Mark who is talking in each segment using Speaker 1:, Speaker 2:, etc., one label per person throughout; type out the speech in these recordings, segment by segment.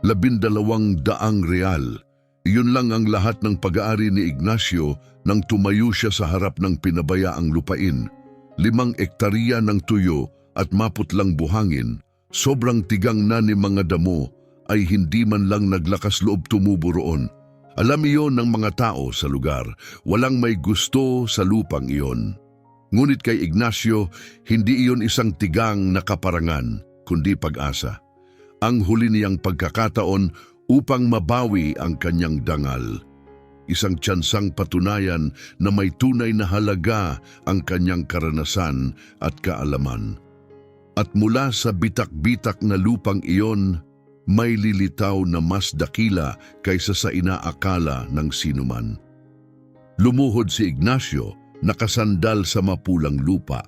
Speaker 1: 2,200 Iyon lang ang lahat ng pag-aari ni Ignacio nang tumayo siya sa harap ng pinabayaang lupain. 5 ektarya ng tuyo at maputlang buhangin, sobrang tigang na ni mga damo, ay hindi man lang naglakas loob tumubo roon. Alam iyon ng mga tao sa lugar, walang may gusto sa lupang iyon. Ngunit kay Ignacio, hindi iyon isang tigang na kaparangan, kundi pag-asa. Ang huli niyang pagkakataon upang mabawi ang kanyang dangal. Isang tiyansang patunayan na may tunay na halaga ang kanyang karanasan at kaalaman. At mula sa bitak-bitak na lupang iyon, may lilitaw na mas dakila kaysa sa inaakala ng sinuman. Lumuhod si Ignacio, nakasandal sa mapulang lupa.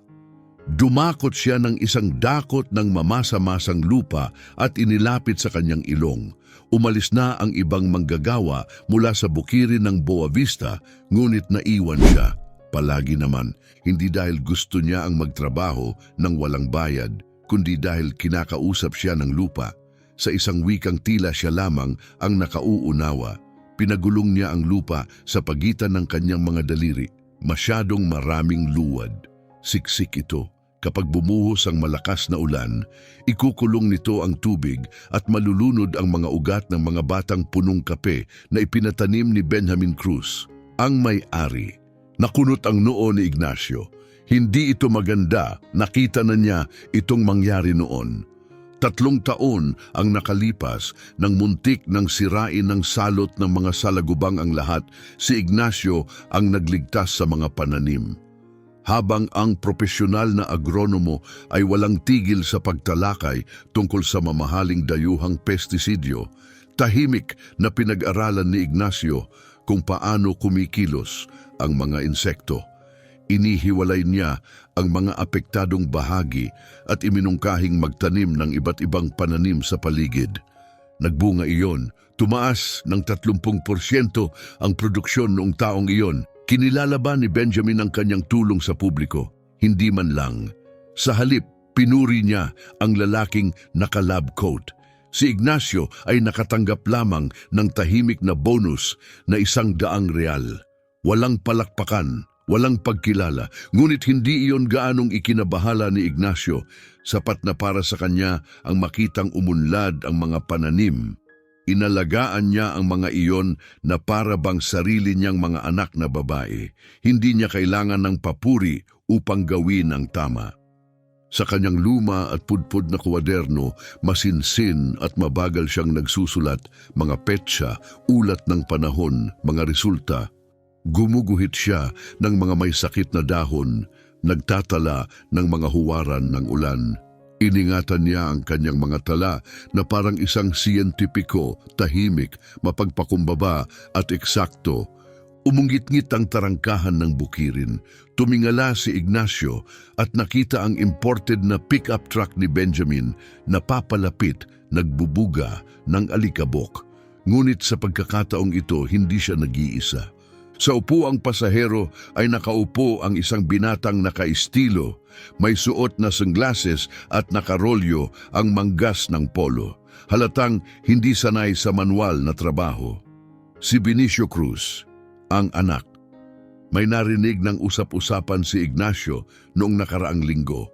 Speaker 1: Dumakot siya ng isang dakot ng mamasa-masang lupa at inilapit sa kanyang ilong. Umalis na ang ibang manggagawa mula sa bukirin ng Boa Vista, ngunit naiwan siya. Palagi naman, hindi dahil gusto niya ang magtrabaho ng walang bayad, kundi dahil kinakausap siya ng lupa. Sa isang wikang tila siya lamang ang nakauunawa. Pinagulong niya ang lupa sa pagitan ng kanyang mga daliri. Masyadong maraming luwad. Siksik ito. Kapag bumuhos ang malakas na ulan, ikukulong nito ang tubig at malulunod ang mga ugat ng mga batang punong kape na ipinatanim ni Benjamin Cruz, ang may-ari. Nakunot ang noo ni Ignacio. Hindi ito maganda, nakita na niya itong mangyari noon. 3 taon ang nakalipas nang muntik ng sirain ng salot ng mga salagubang ang lahat, si Ignacio ang nagligtas sa mga pananim. Habang ang propesyonal na agronomo ay walang tigil sa pagtalakay tungkol sa mamahaling dayuhang pestisidyo, tahimik na pinag-aralan ni Ignacio kung paano kumikilos ang mga insekto. Inihiwalay niya ang mga apektadong bahagi at iminungkahing magtanim ng iba't ibang pananim sa paligid. Nagbunga iyon, tumaas ng 30% ang produksyon noong taong iyon. Kinilala ba ni Benjamin ang kanyang tulong sa publiko? Hindi man lang. Sa halip, pinuri niya ang lalaking naka-lab coat. Si Ignacio ay nakatanggap lamang ng tahimik na bonus na ₱100. Walang palakpakan, walang pagkilala, ngunit hindi iyon gaanong ikinabahala ni Ignacio. Sapat na para sa kanya ang makitang umunlad ang mga pananim. Inalagaan niya ang mga iyon na para bang sarili niyang mga anak na babae. Hindi niya kailangan ng papuri upang gawin ang tama. Sa kanyang luma at pudpud na kwaderno, masinsin at mabagal siyang nagsusulat, mga petsa, ulat ng panahon, mga resulta. Gumuguhit siya ng mga may sakit na dahon, nagtatala ng mga huwaran ng ulan. Iningatan niya ang kanyang mga tala na parang isang siyentipiko, tahimik, mapagpakumbaba at eksakto. Umungit-ngit ang tarangkahan ng bukirin. Tumingala si Ignacio at nakita ang imported na pick-up truck ni Benjamin na papalapit, nagbubuga ng alikabok. Ngunit sa pagkakataong ito, hindi siya nag-iisa. Sa upuang pasahero ay nakaupo ang isang binatang nakaistilo, may suot na sunglasses at nakarolyo ang manggas ng polo. Halatang hindi sanay sa manual na trabaho. Si Benicio Cruz, ang anak. May narinig ng usap-usapan si Ignacio noong nakaraang linggo.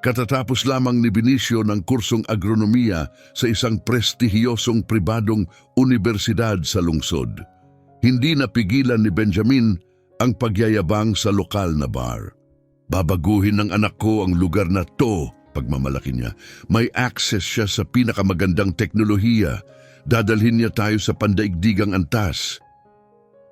Speaker 1: Katatapos lamang ni Benicio ng kursong agronomiya sa isang prestihiyosong pribadong universidad sa lungsod. Hindi napigilan ni Benjamin ang pagyayabang sa lokal na bar. Babaguhin ng anak ko ang lugar na to, pagmamalaki niya. May access siya sa pinakamagandang teknolohiya. Dadalhin niya tayo sa pandaigdigang antas.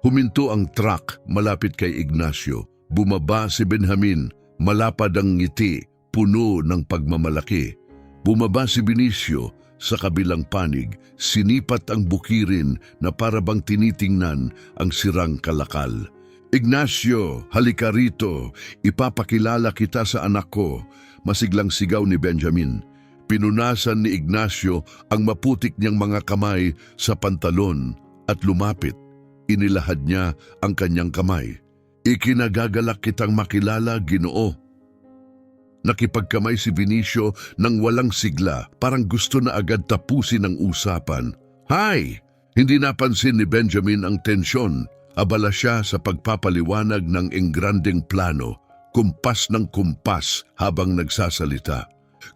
Speaker 1: Huminto ang truck malapit kay Ignacio. Bumaba si Benjamin, malapad ang ngiti, puno ng pagmamalaki. Bumaba si Benicio. Sa kabilang panig, sinipat ang bukirin na para bang tinitingnan ang sirang kalakal. Ignacio, halika rito, ipapakilala kita sa anak ko, masiglang sigaw ni Benjamin. Pinunasan ni Ignacio ang maputik niyang mga kamay sa pantalon at lumapit. Inilahad niya ang kanyang kamay. Ikinagagalak kitang makilala, Ginoo. Nakipagkamay si Benicio nang walang sigla, parang gusto na agad tapusin ang usapan. Hay! Hindi napansin ni Benjamin ang tensyon. Abala siya sa pagpapaliwanag ng engrandeng plano, kumpas ng kumpas habang nagsasalita.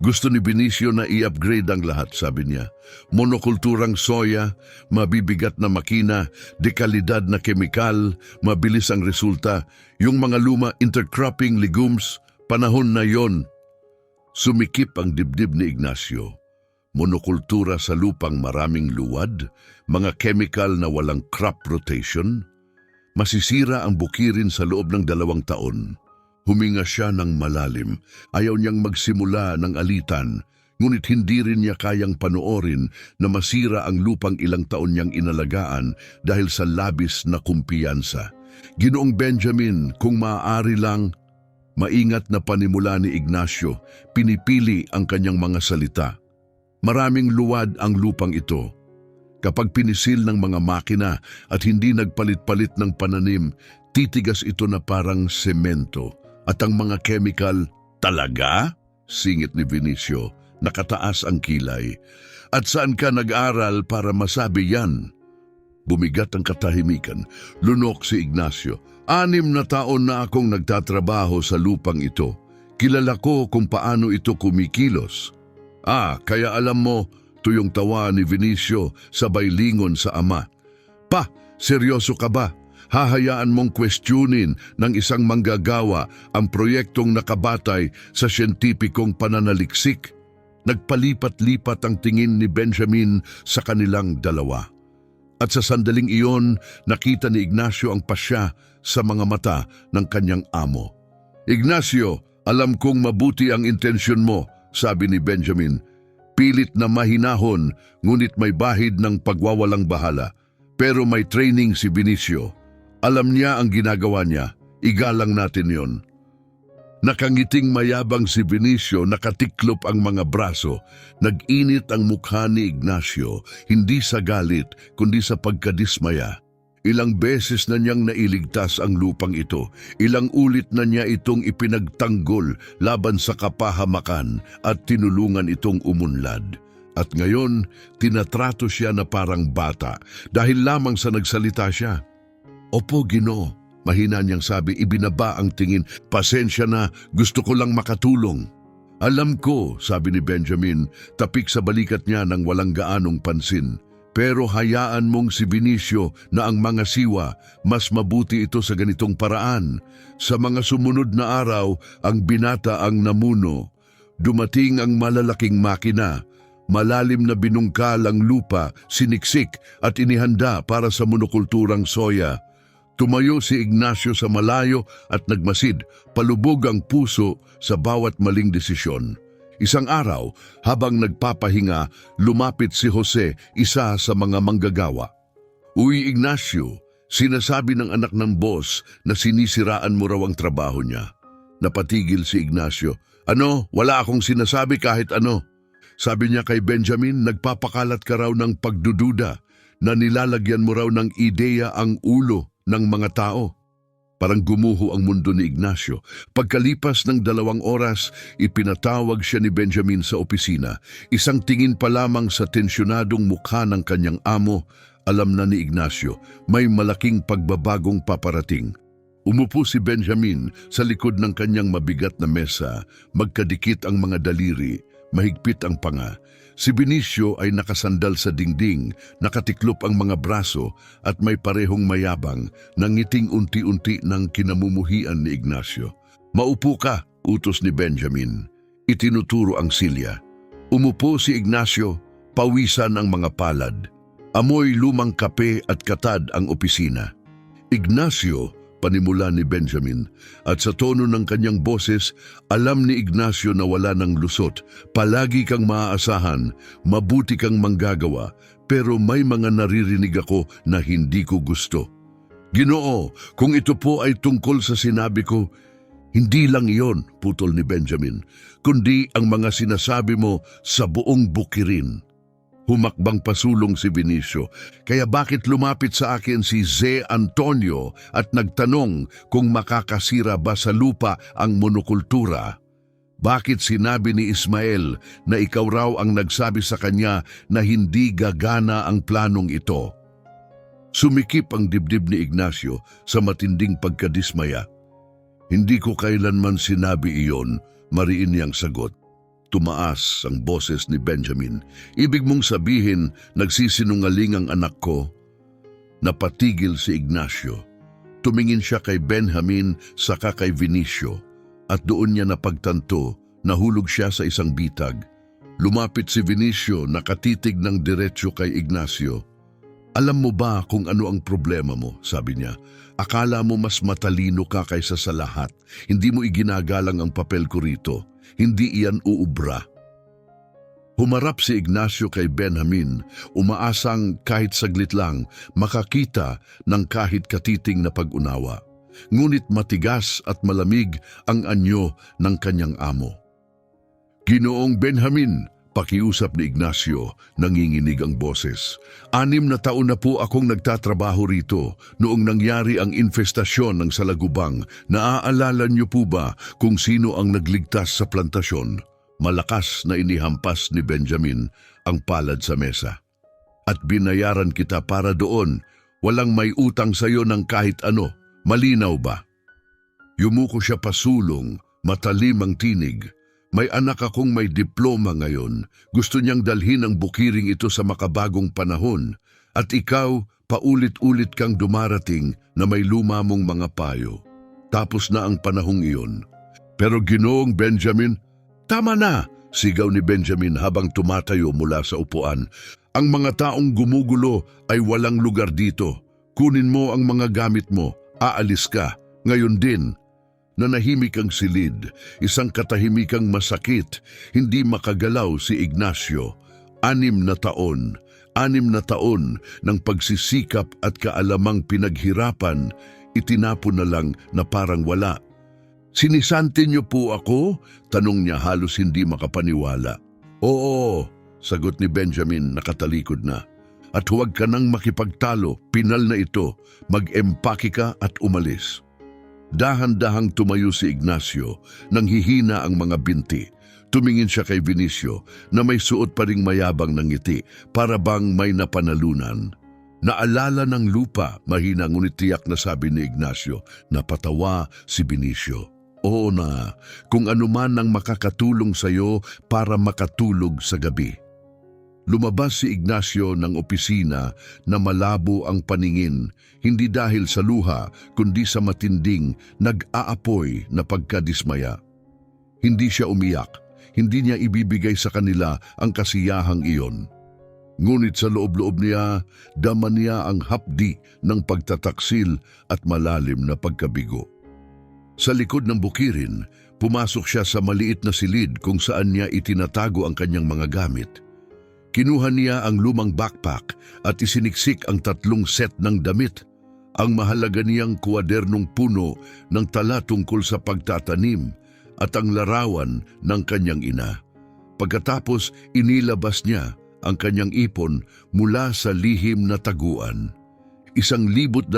Speaker 1: Gusto ni Benicio na i-upgrade ang lahat, sabi niya. Monokulturang soya, mabibigat na makina, dekalidad na kemikal, mabilis ang resulta. Yung mga luma intercropping legumes, panahon na yon. Sumikip ang dibdib ni Ignacio. Monokultura sa lupang maraming luwad, mga chemical na walang crop rotation. Masisira ang bukirin sa loob ng 2 taon. Huminga siya ng malalim. Ayaw niyang magsimula ng alitan, ngunit hindi rin niya kayang panoorin na masira ang lupang ilang taon niyang inalagaan dahil sa labis na kumpiyansa. Ginoong Benjamin, kung maaari lang, maingat na panimula ni Ignacio, pinipili ang kanyang mga salita. Maraming luwad ang lupang ito. Kapag pinisil ng mga makina at hindi nagpalit-palit ng pananim, titigas ito na parang semento. At ang mga chemical, talaga? Singit ni Benicio, nakataas ang kilay. At saan ka nag-aral para masabi yan? Bumigat ang katahimikan. Lunok si Ignacio. 6 na taon na akong nagtatrabaho sa lupang ito. Kilala ko kung paano ito kumikilos. Kaya alam mo, tuyong tawa ni Benicio sabay lingon sa ama. Pa, seryoso ka ba? Hahayaan mong questionin ng isang manggagawa ang proyektong nakabatay sa siyentipikong pananaliksik? Nagpalipat-lipat ang tingin ni Benjamin sa kanilang dalawa. At sa sandaling iyon, nakita ni Ignacio ang pasya sa mga mata ng kanyang amo. Ignacio, alam kong mabuti ang intensyon mo, sabi ni Benjamin. Pilit na mahinahon, ngunit may bahid ng pagwawalang bahala. Pero may training si Benicio. Alam niya ang ginagawa niya. Igalang natin yon. Nakangiting mayabang si Benicio, nakatiklop ang mga braso. Nag-init ang mukha ni Ignacio, hindi sa galit, kundi sa pagkadismaya. Ilang beses na niyang nailigtas ang lupang ito. Ilang ulit na niya itong ipinagtanggol laban sa kapahamakan at tinulungan itong umunlad. At ngayon, tinatrato siya na parang bata dahil lamang sa nagsalita siya. Opo, Ginoo, mahina niyang sabi, ibinaba ang tingin. Pasensya na, gusto ko lang makatulong. Alam ko, sabi ni Benjamin, tapik sa balikat niya ng walang gaanong pansin. Pero hayaan mong si Benicio na ang mga siwa, mas mabuti ito sa ganitong paraan. Sa mga sumunod na araw, ang binata ang namuno. Dumating ang malalaking makina. Malalim na binungkal ang lupa, siniksik at inihanda para sa monokulturang soya. Tumayo si Ignacio sa malayo at nagmasid, palubog ang puso sa bawat maling desisyon. Isang araw, habang nagpapahinga, lumapit si Jose, isa sa mga manggagawa. Uy, Ignacio, sinasabi ng anak ng boss na sinisiraan mo raw ang trabaho niya. Napatigil si Ignacio. Ano? Wala akong sinasabi kahit ano. Sabi niya kay Benjamin, nagpapakalat ka raw ng pagdududa na nilalagyan mo raw ng ideya ang ulo ng mga tao. Parang gumuho ang mundo ni Ignacio. Pagkalipas ng 2 oras, ipinatawag siya ni Benjamin sa opisina. Isang tingin pa lamang sa tensyonadong mukha ng kanyang amo, alam na ni Ignacio, may malaking pagbabagong paparating. Umupo si Benjamin sa likod ng kanyang mabigat na mesa, magkadikit ang mga daliri, mahigpit ang panga. Si Benicio ay nakasandal sa dingding, nakatiklop ang mga braso at may parehong mayabang, nangiting unti-unti ng kinamumuhian ni Ignacio. Maupo ka, utos ni Benjamin. Itinuturo ang silya. Umupo si Ignacio, pawisan ang mga palad. Amoy lumang kape at katad ang opisina. Ignacio, panimula ni Benjamin, at sa tono ng kanyang boses, alam ni Ignacio na wala ng lusot. Palagi kang maaasahan, mabuti kang manggagawa, pero may mga naririnig ako na hindi ko gusto. Ginoo, kung ito po ay tungkol sa sinabi ko, hindi lang iyon, putol ni Benjamin, kundi ang mga sinasabi mo sa buong bukirin. Humakbang pasulong si Benicio. Kaya bakit lumapit sa akin si Ze Antonio at nagtanong kung makakasira ba sa lupa ang monokultura? Bakit sinabi ni Ismael na ikaw raw ang nagsabi sa kanya na hindi gagana ang planong ito? Sumikip ang dibdib ni Ignacio sa matinding pagkadismaya. Hindi ko kailanman sinabi iyon, mariin niyang sagot. Tumaas ang boses ni Benjamin. Ibig mong sabihin, nagsisinungaling ang anak ko? Napatigil si Ignacio. Tumingin siya kay Benjamin saka kay Vinicio at doon niya napagtanto, nahulog siya sa isang bitag. Lumapit si Vinicio, nakatitig ng diretsyo kay Ignacio. Alam mo ba kung ano ang problema mo? Sabi niya. Akala mo mas matalino ka kaysa sa lahat. Hindi mo iginagalang ang papel ko rito. Hindi iyan uubra. Humarap si Ignacio kay Benjamin, umaasang kahit saglit lang makakita ng kahit katiting na pag-unawa. Ngunit matigas at malamig ang anyo ng kanyang amo. Ginoong Benjamin, pakiusap ni Ignacio, nanginginig ang boses. 6 na taon na po akong nagtatrabaho rito noong nangyari ang infestasyon ng salagubang. Naaalala niyo po ba kung sino ang nagligtas sa plantasyon? Malakas na inihampas ni Benjamin ang palad sa mesa. At binayaran kita para doon. Walang may utang sa iyo ng kahit ano. Malinaw ba? Yumuko siya pasulong, matalim ang tinig. May anak akong may diploma ngayon. Gusto niyang dalhin ang bukiring ito sa makabagong panahon. At ikaw, paulit-ulit kang dumarating na may luma mong mga payo. Tapos na ang panahong iyon. Pero Ginoong Benjamin, tama na! Sigaw ni Benjamin habang tumatayo mula sa upuan. Ang mga taong gumugulo ay walang lugar dito. Kunin mo ang mga gamit mo. Aalis ka. Ngayon din. Nanahimik ang silid, isang katahimikang masakit, hindi makagalaw si Ignacio. 6 na taon ng pagsisikap at kaalamang pinaghirapan, itinapon na lang na parang wala. Sinisante niyo po ako? Tanong niya halos hindi makapaniwala. Oo, sagot ni Benjamin nakatalikod na. At huwag ka nang makipagtalo, pinal na ito, mag-empake ka at umalis. Dahan-dahang tumayo si Ignacio, nang hihina ang mga binti. Tumingin siya kay Vinicio na may suot pa ring mayabang ng ngiti para bang may napanalunan. Naalala ng lupa, mahina ngunit tiyak na sabi ni Ignacio. Napatawa si Vinicio. Oo na, kung ano man ang makakatulong sa iyo para makatulog sa gabi. Lumabas si Ignacio ng opisina na malabo ang paningin, hindi dahil sa luha kundi sa matinding, nag-aapoy na pagkadismaya. Hindi siya umiyak, hindi niya ibibigay sa kanila ang kasiyahang iyon. Ngunit sa loob-loob niya, dama niya ang hapdi ng pagtataksil at malalim na pagkabigo. Sa likod ng bukirin, pumasok siya sa maliit na silid kung saan niya itinatago ang kanyang mga gamit. Kinuha niya ang lumang backpack at isiniksik ang 3 set ng damit. Ang mahalaga niyang kuwadernong puno ng tala tungkol sa pagtatanim at ang larawan ng kanyang ina. Pagkatapos, inilabas niya ang kanyang ipon mula sa lihim na taguan. 1,200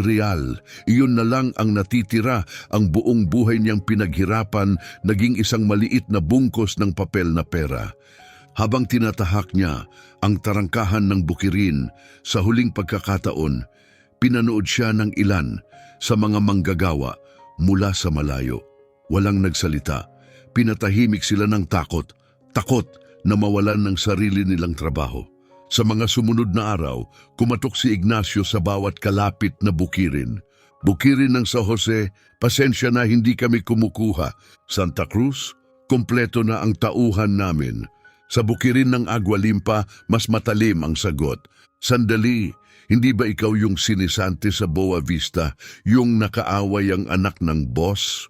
Speaker 1: real, iyon na lang ang natitira. Ang buong buhay niyang pinaghirapan naging isang maliit na bungkos ng papel na pera. Habang tinatahak niya ang tarangkahan ng bukirin sa huling pagkakataon, pinanood siya ng ilan sa mga manggagawa mula sa malayo. Walang nagsalita. Pinatahimik sila ng takot na mawalan ng sarili nilang trabaho. Sa mga sumunod na araw, kumatok si Ignacio sa bawat kalapit na bukirin. Bukirin ng San Jose, pasensya na hindi kami kumukuha. Santa Cruz, kompleto na ang tauhan namin. Sa bukirin ng Agualimpa, mas matalim ang sagot. Sandali, hindi ba ikaw yung sinisante sa Boa Vista, yung nakaaway ang anak ng boss?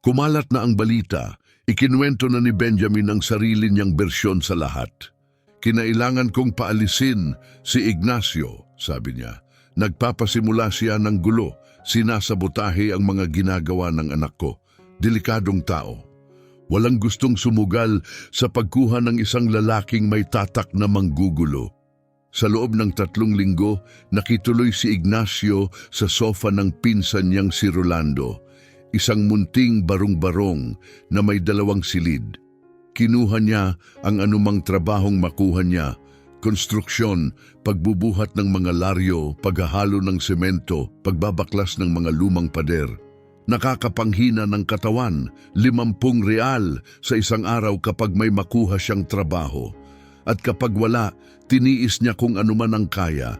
Speaker 1: Kumalat na ang balita, ikinuwento na ni Benjamin ang sarili niyang bersyon sa lahat. Kinailangan kong paalisin si Ignacio, sabi niya. Nagpapasimula siya ng gulo, sinasabotahe ang mga ginagawa ng anak ko. Delikadong tao. Walang gustong sumugal sa pagkuha ng isang lalaking may tatak na manggugulo. Sa loob ng 3 linggo, nakituloy si Ignacio sa sofa ng pinsan niyang si Rolando. isang munting barong-barong na may 2 silid. Kinuha niya ang anumang trabahong makuha niya, konstruksyon, pagbubuhat ng mga laryo, paghahalo ng semento, pagbabaklas ng mga lumang pader. Nakakapanghina ng katawan, 50 real sa isang araw kapag may makuha siyang trabaho. At kapag wala, tiniis niya kung anuman ang kaya.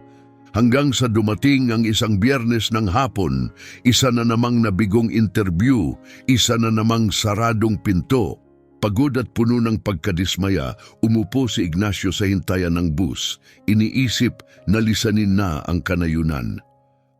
Speaker 1: Hanggang sa dumating ang isang Biyernes ng hapon, isa na namang nabigong interview, isa na namang saradong pinto. Pagod at puno ng pagkadismaya, umupo si Ignacio sa hintayan ng bus. Iniisip na lisanin na ang kanayunan.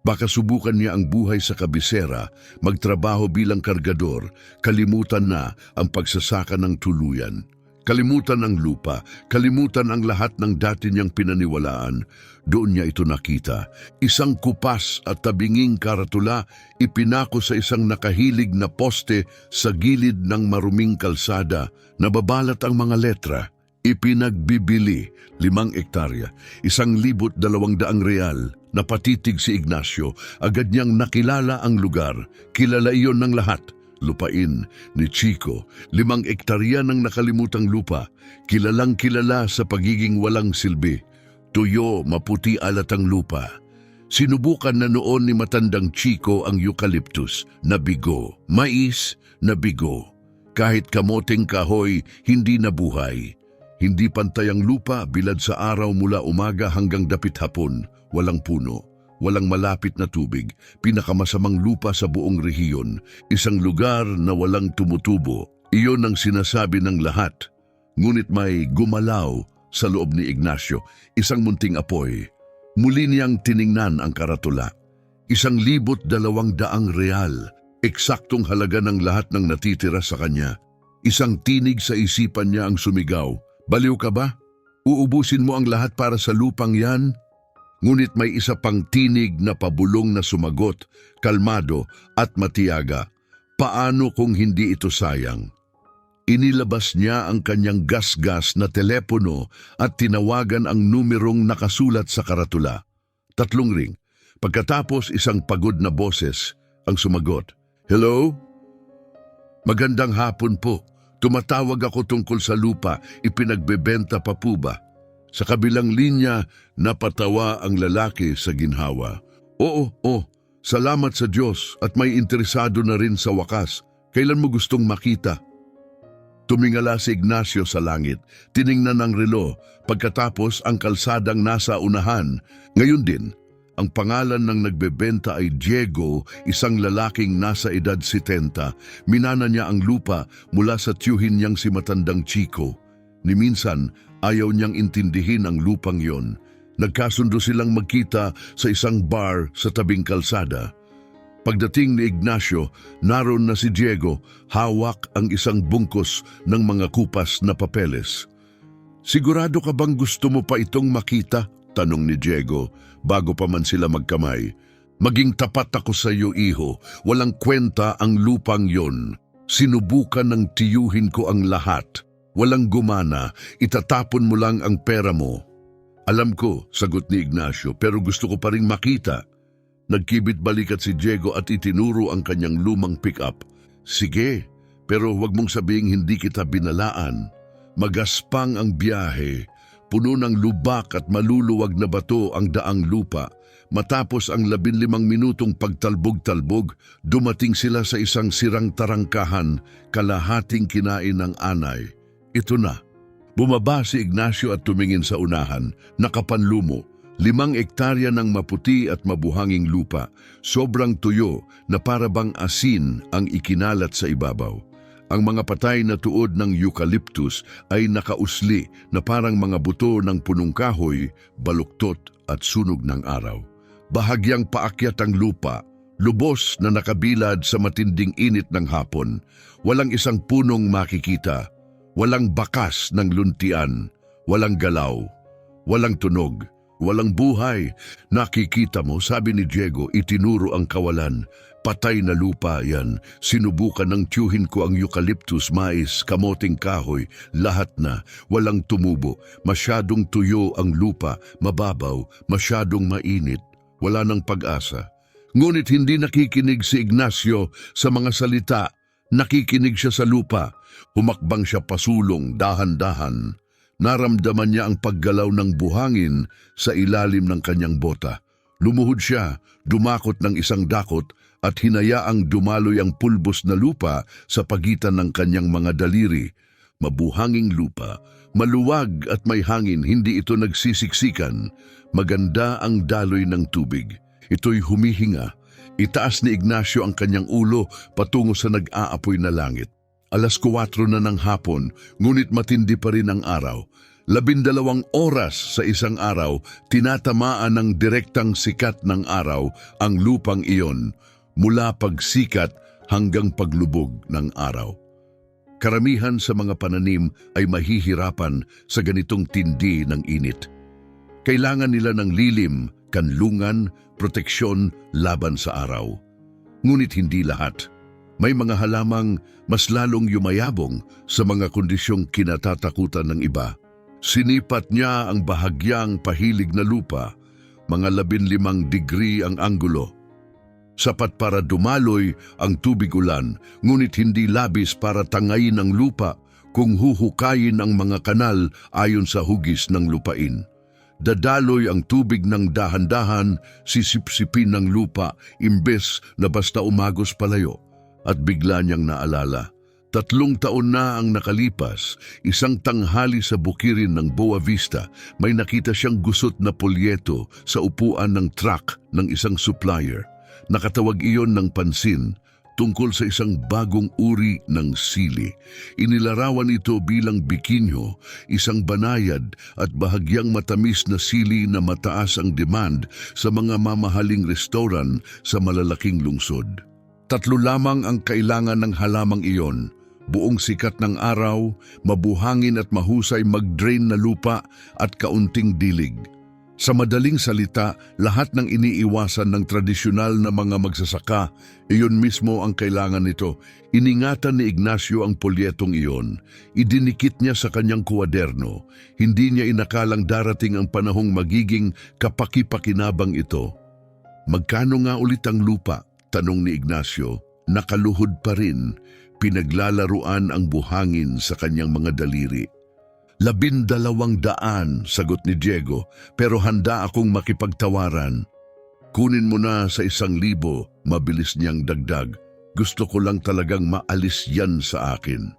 Speaker 1: Baka subukan niya ang buhay sa kabisera, magtrabaho bilang kargador, kalimutan na ang pagsasaka ng tuluyan. Kalimutan ang lupa, kalimutan ang lahat ng dati niyang pinaniwalaan. Doon niya ito nakita. Isang kupas at tabinging karatula ipinako sa isang nakahilig na poste sa gilid ng maruming kalsada. Nababalat ang mga letra. Ipinagbibili, 5 ektarya, 1,200 real. Napatitig si Ignacio. Agad niyang nakilala ang lugar. Kilala iyon ng lahat. Lupain ni Chico, 5 ektarya ng nakalimutang lupa, kilalang kilala sa pagiging walang silbi. Tuyo, maputi alatang lupa. Sinubukan na noon ni matandang Chico ang eucalyptus, nabigo. Mais, nabigo. Kahit kamoting kahoy, hindi nabuhay. Hindi pantay ang lupa, bilad sa araw mula umaga hanggang dapit hapon, walang puno. Walang malapit na tubig, pinakamasamang lupa sa buong rehiyon, isang lugar na walang tumutubo. Iyon ang sinasabi ng lahat. Ngunit may gumalaw sa loob ni Ignacio, isang munting apoy. Muli niyang tiningnan ang karatula. 1,200 real, eksaktong halaga ng lahat ng natitira sa kanya. Isang tinig sa isipan niya ang sumigaw. Baliw ka ba? Uubusin mo ang lahat para sa lupang yan? Ngunit may isa pang tinig na pabulong na sumagot, kalmado at matiyaga. Paano kung hindi ito sayang? Inilabas niya ang kanyang gasgas na telepono at tinawagan ang numerong nakasulat sa karatula. 3 ring. Pagkatapos isang pagod na boses ang sumagot. Hello? Magandang hapon po. Tumatawag ako tungkol sa lupa. Ipinagbebenta pa po ba? Sa kabilang linya, napatawa ang lalaki sa ginhawa. Oo, salamat sa Diyos at may interesado na rin sa wakas. Kailan mo gustong makita? Tumingala si Ignacio sa langit, tiningnan ang relo, pagkatapos ang kalsadang nasa unahan. Ngayon din, ang pangalan ng nagbebenta ay Diego, isang lalaking nasa edad 70. Minana niya ang lupa mula sa tiyuhin niyang si matandang Chico. Ni minsan, ayaw niyang intindihin ang lupang yon. Nagkasundo silang magkita sa isang bar sa tabing kalsada. Pagdating ni Ignacio, naroon na si Diego, hawak ang isang bungkos ng mga kupas na papeles. Sigurado ka bang gusto mo pa itong makita? Tanong ni Diego, bago pa man sila magkamay. Maging tapat ako sa iyo, iho. Walang kwenta ang lupang yon. Sinubukan ng tiyuhin ko ang lahat. Walang gumana, itatapon mo lang ang pera mo. Alam ko, sagot ni Ignacio, pero gusto ko pa ring makita. Nagkibit balikat si Diego at itinuro ang kanyang lumang pick-up. Sige, pero huwag mong sabihing hindi kita binalaan. Magaspang ang biyahe, puno ng lubak at maluluwag na bato ang daang lupa. Matapos ang 15 minutong pagtalbog-talbog, dumating sila sa isang sirang tarangkahan, kalahating kinain ng anay. Ito na. Bumaba si Ignacio at tumingin sa unahan, nakapanlumo. 5 ektarya ng maputi at mabuhanging lupa, sobrang tuyo na para bang asin ang ikinalat sa ibabaw. Ang mga patay na tuod ng eucalyptus ay nakausli na parang mga buto ng punong kahoy, baluktot at sunog ng araw. Bahagyang paakyat ang lupa, lubos na nakabilad sa matinding init ng hapon. Walang isang punong makikita. Walang bakas ng luntian, walang galaw, walang tunog, walang buhay. Nakikita mo, sabi ni Diego, itinuro ang kawalan. Patay na lupa yan. Sinubukan ng tiyuhin ko ang eucalyptus, mais, kamoting kahoy, lahat na. Walang tumubo. Masyadong tuyo ang lupa, mababaw, masyadong mainit. Wala ng pag-asa. Ngunit hindi nakikinig si Ignacio sa mga salita, nakikinig siya sa lupa. Humakbang siya pasulong, dahan-dahan. Naramdaman niya ang paggalaw ng buhangin sa ilalim ng kanyang bota. Lumuhod siya, dumakot ng isang dakot at hinayaang dumaloy ang pulbos na lupa sa pagitan ng kanyang mga daliri. Mabuhanging lupa, maluwag at may hangin, hindi ito nagsisiksikan. Maganda ang daloy ng tubig. Ito'y humihinga. Itaas ni Ignacio ang kanyang ulo patungo sa nag-aapoy na langit. 4:00 na ng hapon, ngunit matindi pa rin ang araw. 12 oras sa isang araw, tinatamaan ng direktang sikat ng araw ang lupang iyon mula pagsikat hanggang paglubog ng araw. Karamihan sa mga pananim ay mahihirapan sa ganitong tindi ng init. Kailangan nila ng lilim, kanlungan, proteksyon laban sa araw. Ngunit hindi lahat. May mga halamang mas lalong yumayabong sa mga kondisyong kinatatakutan ng iba. Sinipat niya ang bahagyang pahilig na lupa, mga 15 degree ang anggulo. Sapat para dumaloy ang tubig ulan, ngunit hindi labis para tangayin ang lupa kung huhukayin ang mga kanal ayon sa hugis ng lupain. Dadaloy ang tubig ng dahan-dahan, sisipsipin ng lupa imbes na basta umagos palayo. At bigla niyang naalala, 3 taon na ang nakalipas, isang tanghali sa bukirin ng Boa Vista, may nakita siyang gusot na polyeto sa upuan ng truck ng isang supplier. Nakatawag iyon ng pansin tungkol sa isang bagong uri ng sili. Inilarawan ito bilang bikinyo, isang banayad at bahagyang matamis na sili na mataas ang demand sa mga mamahaling restoran sa malalaking lungsod. 3 lamang ang kailangan ng halamang iyon, buong sikat ng araw, mabuhangin at mahusay mag-drain na lupa at kaunting dilig. Sa madaling salita, lahat ng iniiwasan ng tradisyonal na mga magsasaka, iyon mismo ang kailangan nito. Iningatan ni Ignacio ang polyetong iyon. Idinikit niya sa kanyang kuwaderno. Hindi niya inakalang darating ang panahong magiging kapaki-pakinabang ito. Magkano nga ulit ang lupa? Tanong ni Ignacio. Nakaluhod pa rin. Pinaglalaruan ang buhangin sa kanyang mga daliri. 1200, sagot ni Diego, pero handa akong makipagtawaran. Kunin mo na sa 1,000, mabilis niyang dagdag. Gusto ko lang talagang maalis yan sa akin.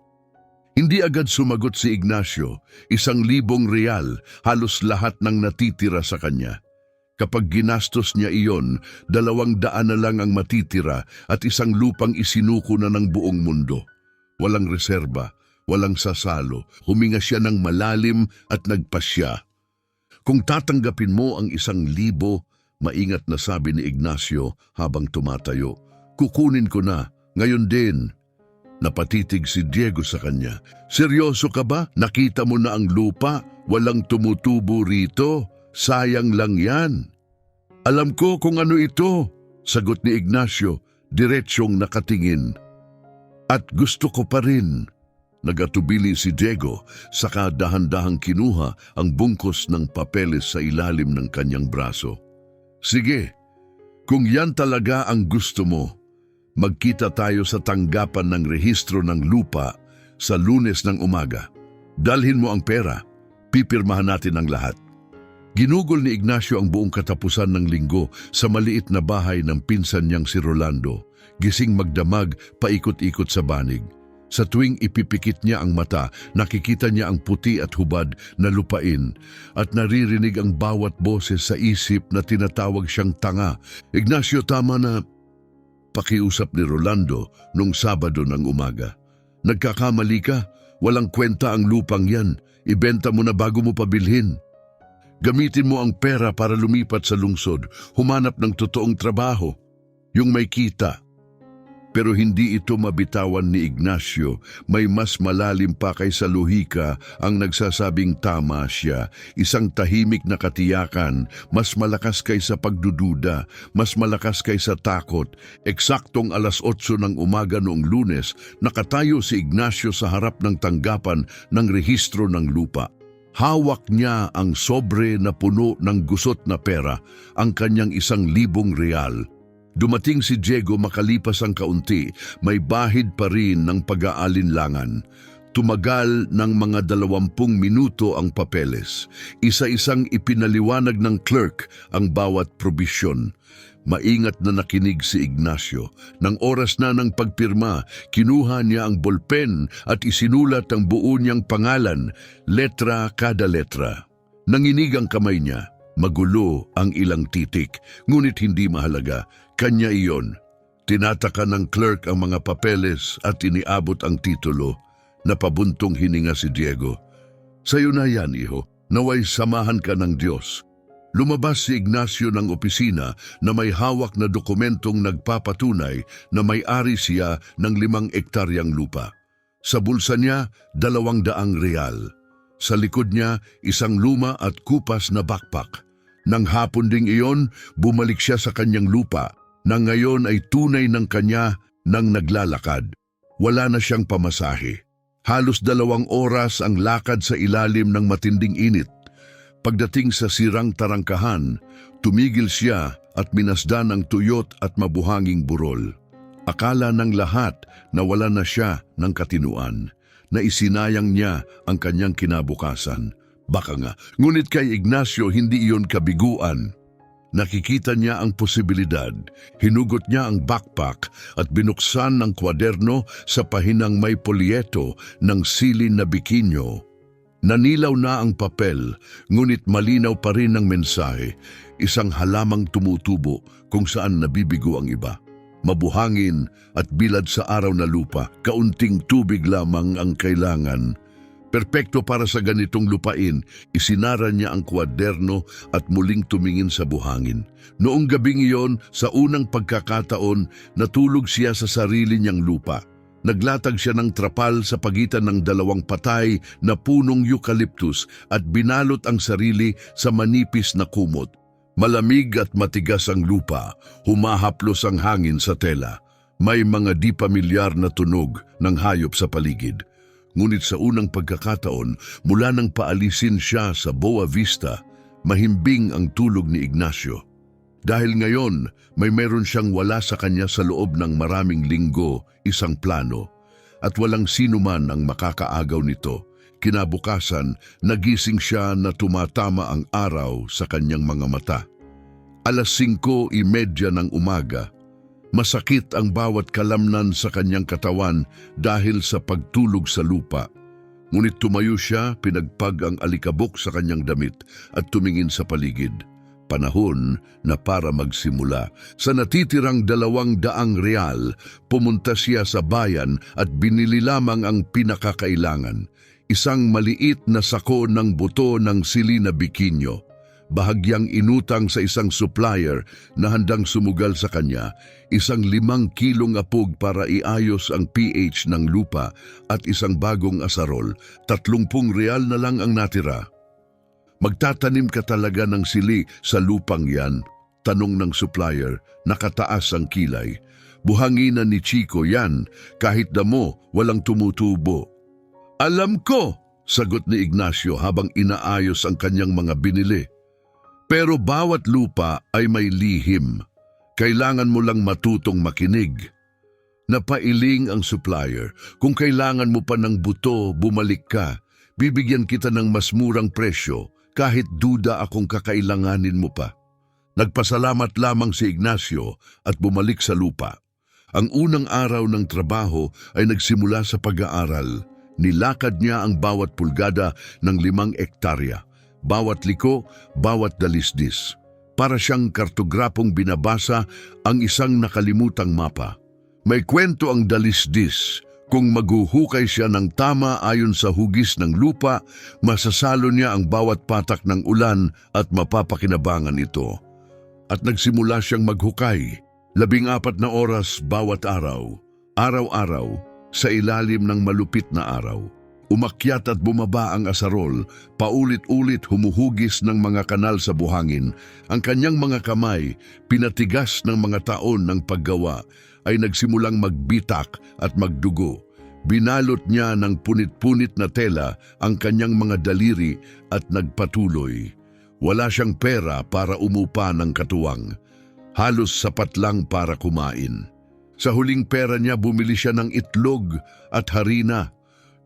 Speaker 1: Hindi agad sumagot si Ignacio. 1,000 real, halos lahat ng natitira sa kanya. Kapag ginastos niya iyon, 200 na lang ang matitira at isang lupang isinuko na ng buong mundo. Walang reserba, walang sasalo, huminga siya ng malalim at nagpasya. Kung tatanggapin mo ang 1,000, maingat na sabi ni Ignacio habang tumatayo, kukunin ko na, ngayon din. Napatitig si Diego sa kanya. Seryoso ka ba? Nakita mo na ang lupa? Walang tumutubo rito? Sayang lang yan. Alam ko kung ano ito, sagot ni Ignacio, diretsyong nakatingin. At gusto ko pa rin. Nagatubili si Diego, saka dahan-dahang kinuha ang bungkos ng papeles sa ilalim ng kanyang braso. Sige, kung yan talaga ang gusto mo, magkita tayo sa tanggapan ng rehistro ng lupa sa Lunes ng umaga. Dalhin mo ang pera, pipirmahan natin ang lahat. Ginugol ni Ignacio ang buong katapusan ng linggo sa maliit na bahay ng pinsan niyang si Rolando, gising magdamag paikot-ikot sa banig. Sa tuwing ipipikit niya ang mata, nakikita niya ang puti at hubad na lupain at naririnig ang bawat boses sa isip na tinatawag siyang tanga. Ignacio, tama na, pakiusap ni Rolando nung Sabado ng umaga. Nagkakamali ka, walang kwenta ang lupang yan, ibenta mo na bago mo pabilhin. Gamitin mo ang pera para lumipat sa lungsod, humanap ng totoong trabaho, yung may kita. Pero hindi ito mabitawan ni Ignacio. May mas malalim pa kaysa lohika ang nagsasabing tama siya. Isang tahimik na katiyakan, mas malakas kaysa pagdududa, mas malakas kaysa takot. Eksaktong 8:00 ng umaga noong Lunes, nakatayo si Ignacio sa harap ng tanggapan ng rehistro ng lupa. Hawak niya ang sobre na puno ng gusot na pera, ang kanyang 1,000 real. Dumating si Diego makalipas ang kaunti, may bahid pa rin ng pag-aalinlangan. Tumagal ng mga 20 minuto ang papeles. Isa-isang ipinaliwanag ng clerk ang bawat probisyon. Maingat na nakinig si Ignacio. Nang oras na ng pagpirma, kinuha niya ang bolpen at isinulat ang buo niyang pangalan, letra kada letra. Nanginig ang kamay niya. Magulo ang ilang titik, ngunit hindi mahalaga. Kanya iyon. Tinataka ng clerk ang mga papeles at iniabot ang titulo. Napabuntong hininga si Diego. Sa'yo na yan, iho. Naway samahan ka ng Diyos. Lumabas si Ignacio ng opisina na may hawak na dokumentong nagpapatunay na may-ari siya ng 5 ektaryang lupa. Sa bulsa niya, 200 real. Sa likod niya, isang luma at kupas na backpack. Nang hapon ding iyon, bumalik siya sa kanyang lupa na ngayon ay tunay ng kanya nang naglalakad. Wala na siyang pamasahe. Halos 2 oras ang lakad sa ilalim ng matinding init. Pagdating sa sirang tarangkahan, tumigil siya at minasdan ang tuyot at mabuhanging burol. Akala ng lahat na wala na siya ng katinuan, na isinayang niya ang kanyang kinabukasan. Baka nga, ngunit kay Ignacio hindi iyon kabiguan. Nakikita niya ang posibilidad, hinugot niya ang backpack at binuksan ng kwaderno sa pahinang may polyeto ng silin na bikinyo. Nanilaw na ang papel, ngunit malinaw pa rin ang mensahe, isang halamang tumutubo kung saan nabibigo ang iba. Mabuhangin at bilad sa araw na lupa, kaunting tubig lamang ang kailangan. Perpekto para sa ganitong lupain, isinara niya ang kwaderno at muling tumingin sa buhangin. Noong gabing iyon, sa unang pagkakataon, natulog siya sa sarili niyang lupa. Naglatag siya ng trapal sa pagitan ng 2 patay na punong eucalyptus at binalot ang sarili sa manipis na kumot. Malamig at matigas ang lupa, humahaplos ang hangin sa tela. May mga di pamilyar na tunog ng hayop sa paligid. Ngunit sa unang pagkakataon, mula nang paalisin siya sa Boa Vista, mahimbing ang tulog ni Ignacio. Dahil ngayon, meron siyang wala sa kanya sa loob ng maraming linggo, isang plano, at walang sino man ang makakaagaw nito. Kinabukasan, nagising siya na tumatama ang araw sa kanyang mga mata. 5:30 ng umaga. Masakit ang bawat kalamnan sa kanyang katawan dahil sa pagtulog sa lupa. Ngunit tumayo siya, pinagpag ang alikabok sa kanyang damit at tumingin sa paligid. Panahon na para magsimula. Sa natitirang 200 real, pumunta siya sa bayan at binili lamang ang pinakakailangan. Isang maliit na sako ng buto ng sili na bikinyo. Bahagyang inutang sa isang supplier na handang sumugal sa kanya, isang 5 kilong apog para iayos ang pH ng lupa at isang bagong asarol, 30 real na lang ang natira. Magtatanim ka talaga ng sili sa lupang yan? Tanong ng supplier, nakataas ang kilay. Buhanginan ni Chico yan, kahit damo, walang tumutubo. Alam ko, sagot ni Ignacio habang inaayos ang kanyang mga binili. Pero bawat lupa ay may lihim. Kailangan mo lang matutong makinig. Napailing ang supplier. Kung kailangan mo pa ng buto, bumalik ka. Bibigyan kita ng mas murang presyo kahit duda akong kakailanganin mo pa. Nagpasalamat lamang si Ignacio at bumalik sa lupa. Ang unang araw ng trabaho ay nagsimula sa pag-aaral. Nilakad niya ang bawat pulgada ng 5 ektarya. Bawat liko, bawat dalisdis. Para siyang kartograpong binabasa ang isang nakalimutang mapa. May kwento ang dalisdis. Kung maghuhukay siya ng tama ayon sa hugis ng lupa, masasalo niya ang bawat patak ng ulan at mapapakinabangan ito. At nagsimula siyang maghukay. 14 na oras bawat araw. Araw-araw, sa ilalim ng malupit na araw. Umakyat at bumaba ang asarol, paulit-ulit humuhugis ng mga kanal sa buhangin. Ang kanyang mga kamay, pinatigas ng mga taon ng paggawa, ay nagsimulang magbitak at magdugo. Binalot niya ng punit-punit na tela ang kanyang mga daliri at nagpatuloy. Wala siyang pera para umupa ng katuwang. Halos sapat lang para kumain. Sa huling pera niya bumili siya ng itlog at harina.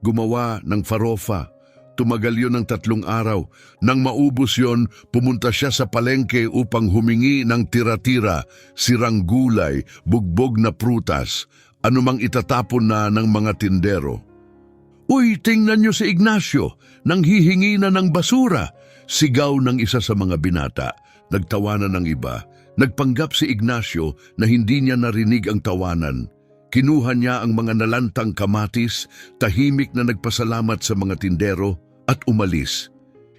Speaker 1: Gumawa ng farofa. Tumagal yon ng 3 araw. Nang maubos yon, pumunta siya sa palengke upang humingi ng tira-tira, sirang gulay, bugbog na prutas, anumang itatapon na ng mga tindero. "Uy, tingnan niyo si Ignacio, nang hihingi na ng basura!" Sigaw ng isa sa mga binata. Nagtawanan ng iba. Nagpanggap si Ignacio na hindi niya narinig ang tawanan. Kinuha niya ang mga nalantang kamatis, tahimik na nagpasalamat sa mga tindero at umalis.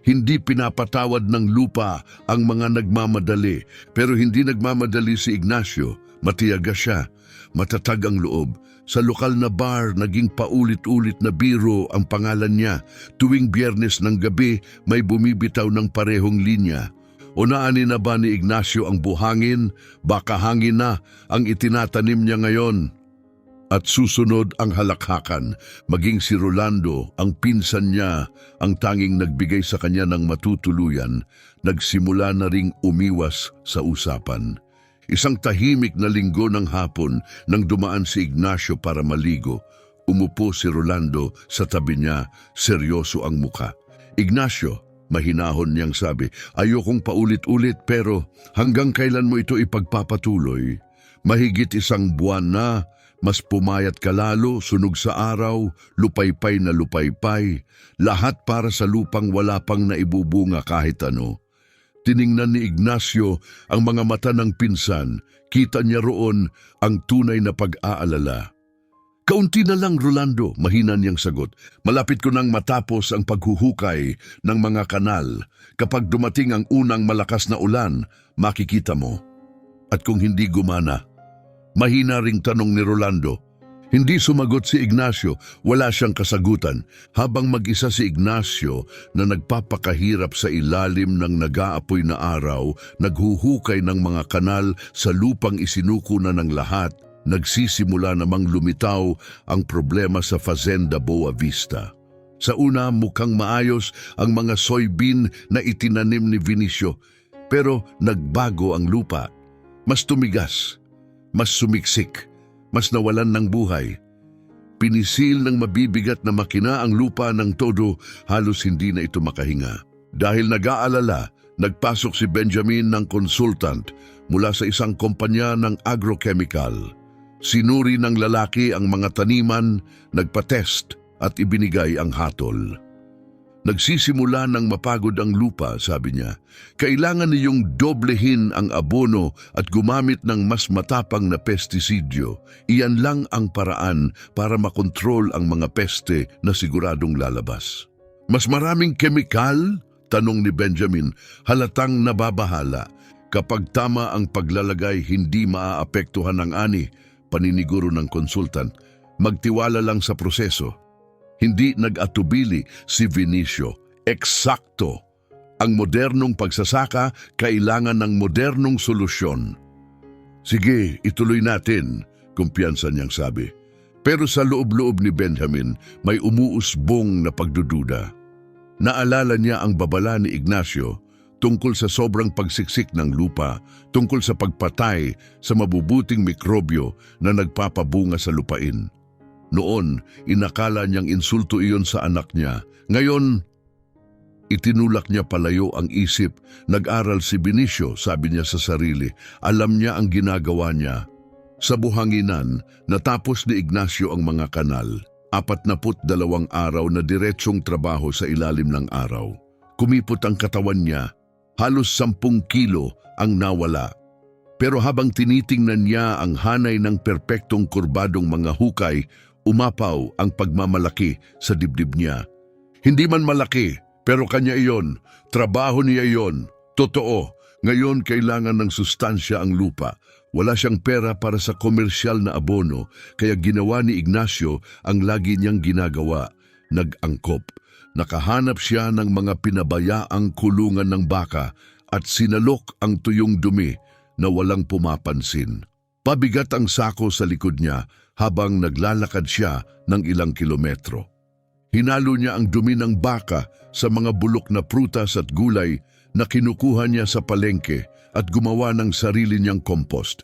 Speaker 1: Hindi pinapatawad ng lupa ang mga nagmamadali, pero hindi nagmamadali si Ignacio. Matiyaga siya, matatag ang loob. Sa lokal na bar, naging paulit-ulit na biro ang pangalan niya. Tuwing Biyernes ng gabi, may bumibitaw ng parehong linya. Unaanin na ba ni Ignacio ang buhangin? Baka hangin na ang itinatanim niya ngayon. At susunod ang halakhakan. Maging si Rolando, ang pinsan niya, ang tanging nagbigay sa kanya ng matutuluyan, nagsimula na ring umiwas sa usapan. Isang tahimik na linggo ng hapon nang dumaan si Ignacio para maligo. Umupo si Rolando sa tabi niya, seryoso ang muka. "Ignacio," mahinahon niyang sabi, "ayokong paulit-ulit pero hanggang kailan mo ito ipagpapatuloy? Mahigit 1 buwan na, mas pumayat ka lalo, sunog sa araw, lupaypay na lupaypay, lahat para sa lupang wala pang naibubunga kahit ano." Tiningnan ni Ignacio ang mga mata ng pinsan, kita niya roon ang tunay na pag-aalala. "Kaunti na lang, Rolando," mahina niyang sagot. "Malapit ko nang matapos ang paghuhukay ng mga kanal. Kapag dumating ang unang malakas na ulan, makikita mo." "At kung hindi gumana?" Mahina ring tanong ni Rolando. Hindi sumagot si Ignacio, wala siyang kasagutan. Habang mag-isa si Ignacio na nagpapakahirap sa ilalim ng nag-aapoy na araw, naghuhukay ng mga kanal sa lupang isinuko na ng lahat, nagsisimula namang lumitaw ang problema sa Fazenda Boa Vista. Sa una, mukhang maayos ang mga soybean na itinanim ni Vinicio, pero nagbago ang lupa. Mas tumigas, mas sumiksik, mas nawalan ng buhay. Pinisil ng mabibigat na makina ang lupa ng todo, halos hindi na ito makahinga. Dahil nag-aalala, nagpasok si Benjamin ng consultant mula sa isang kumpanya ng agrochemical. Sinuri ng lalaki ang mga taniman, nagpa-test at ibinigay ang hatol. "Nagsisimula ng mapagod ang lupa," sabi niya. "Kailangan niyong doblehin ang abono at gumamit ng mas matapang na pestisidyo. Iyan lang ang paraan para makontrol ang mga peste na siguradong lalabas." "Mas maraming kemikal?" tanong ni Benjamin, halatang nababahala. "Kapag tama ang paglalagay, hindi maaapektuhan ang ani," paniniguro ng konsultant. "Magtiwala lang sa proseso." Hindi nag-atubili si Vinicio. Eksakto. Ang modernong pagsasaka kailangan ng modernong solusyon. "Sige, ituloy natin," kumpiyansa niyang sabi. Pero sa loob-loob ni Benjamin, may umuusbong na pagdududa. Naalala niya ang babala ni Ignacio tungkol sa sobrang pagsiksik ng lupa, tungkol sa pagpatay sa mabubuting mikrobyo na nagpapabunga sa lupain. Noon, inakala niyang insulto iyon sa anak niya. Ngayon, itinulak niya palayo ang isip. Nag-aral si Vinicio, sabi niya sa sarili. Alam niya ang ginagawa niya. Sa buhanginan, natapos ni Ignacio ang mga kanal. 42 araw na diretsong trabaho sa ilalim ng araw. Kumipot ang katawan niya. Halos 10 kilo ang nawala. Pero habang tinitingnan niya ang hanay ng perpektong kurbadong mga hukay, umapaw ang pagmamalaki sa dibdib niya. Hindi man malaki, pero kanya iyon. Trabaho niya iyon. Totoo, ngayon kailangan ng sustansya ang lupa. Wala siyang pera para sa komersyal na abono, kaya ginawa ni Ignacio ang lagi niyang ginagawa. Nag-angkop. Nakahanap siya ng mga pinabayaang kulungan ng baka at sinalok ang tuyong dumi na walang pumapansin. Pabigat ang sako sa likod niya habang naglalakad siya ng ilang kilometro. Hinalo niya ang dumi ng baka sa mga bulok na prutas at gulay, na kinukuha niya sa palengke at gumawa ng sarili niyang compost.